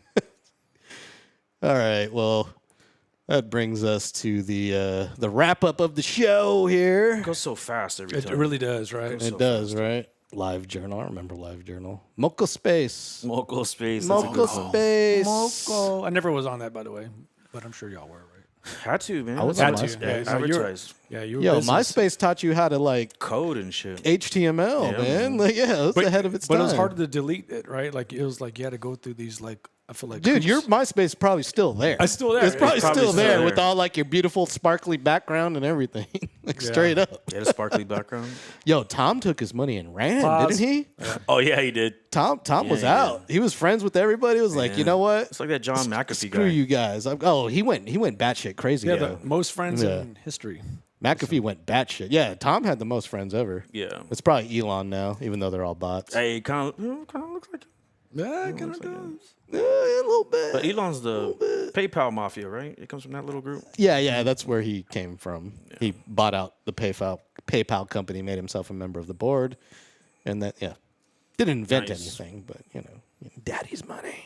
All right. Well, that brings us to the wrap up of the show here. It goes so fast every It time. really does, right? It does, right? Live Journal. I remember Live Journal. Moco Space. Moco Space. that's a Moco good one. Space. Moco. I never was on that, by the way, but I'm sure y'all were, right? Had to, man. I was Had on to. MySpace. Yeah, So you're- advertise. Yeah, you were Yo, business. MySpace taught you how to like Code and shit. HTML, Yeah, man. man. Like, yeah, it was ahead of its But time. it was hard to delete it, right? Like it was like you had to go through these like I feel like Dude, hoops. your MySpace is probably still there. It's still there. It's probably, probably still still there there. with all like your beautiful sparkly background and everything. Like straight up. He had a sparkly background. Yo, Tom took his money and ran, Pause. didn't he? Oh, yeah, he did. Tom was Yeah, out. He was friends with everybody. He was like, you Yeah. know what? It's like that John McAfee Screw guy. you guys. He went batshit crazy. yeah, yo. the most friends Yeah. in history. McAfee went batshit. Yeah, Tom had the most friends ever. Yeah. It's probably Elon now, even though they're all bots. Hey, kind of looks like him. Yeah, kind of does. Yeah, a little bit. But Elon's the PayPal mafia, right? It comes from that little group. Yeah, that's where he came from. He bought out the PayPal company, made himself a member of the board, and that didn't invent Nice. anything, but daddy's money.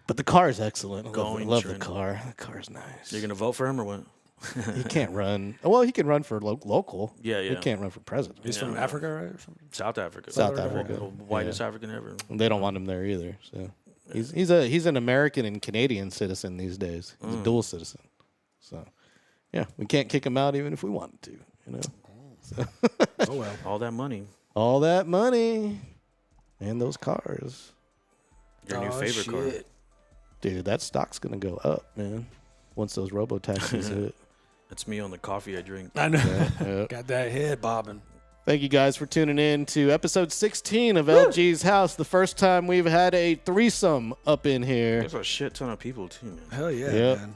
But the car is excellent. I love the trend. car. The car's nice. You're gonna vote for him or what? He can't run. Well, he can run for local. Yeah, He yeah. can't run for president. He's from Africa, right? Or something. South Africa. South Africa. The whitest African ever. They don't want him there either. So he's an American and Canadian citizen these days. He's a dual citizen. So yeah, we can't kick him out even if we wanted to. Oh well. All that money. All that money and those cars, Your new favorite car. dude. That stock's gonna go up, man. Once those robo taxis hit. That's me on the coffee I drink. I know. Yeah. Got that head bobbing. Thank you guys for tuning in to episode 16 of LG's House. The first time we've had a threesome up in here. There's a shit ton of people too, man. Hell yeah, Yep. man.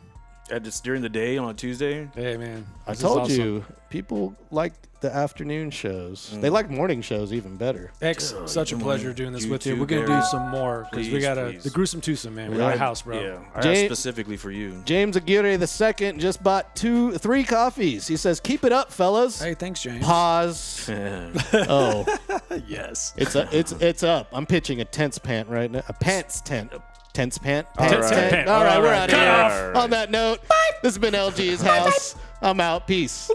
And it's during the day on a Tuesday. Hey man. I This is told awesome. you, people like the afternoon shows. They like morning shows even better. X, such a come pleasure on, doing this you with you. too, We're gonna Gary. do some more because we Please, got please. the gruesome twosome, man. We got a house, bro. Yeah, I Jay- asked specifically for you. James Aguirre II just bought 3 coffees. He says, "Keep it up, fellas." Hey, thanks, James. Pause. Oh, Yes. it's up. I'm pitching a tents pant right now. A pants tent. Tents pant. All Pants right. tent. All right, we're out of Cut here. off. On that note, this has been LG's House. I'm out. Peace.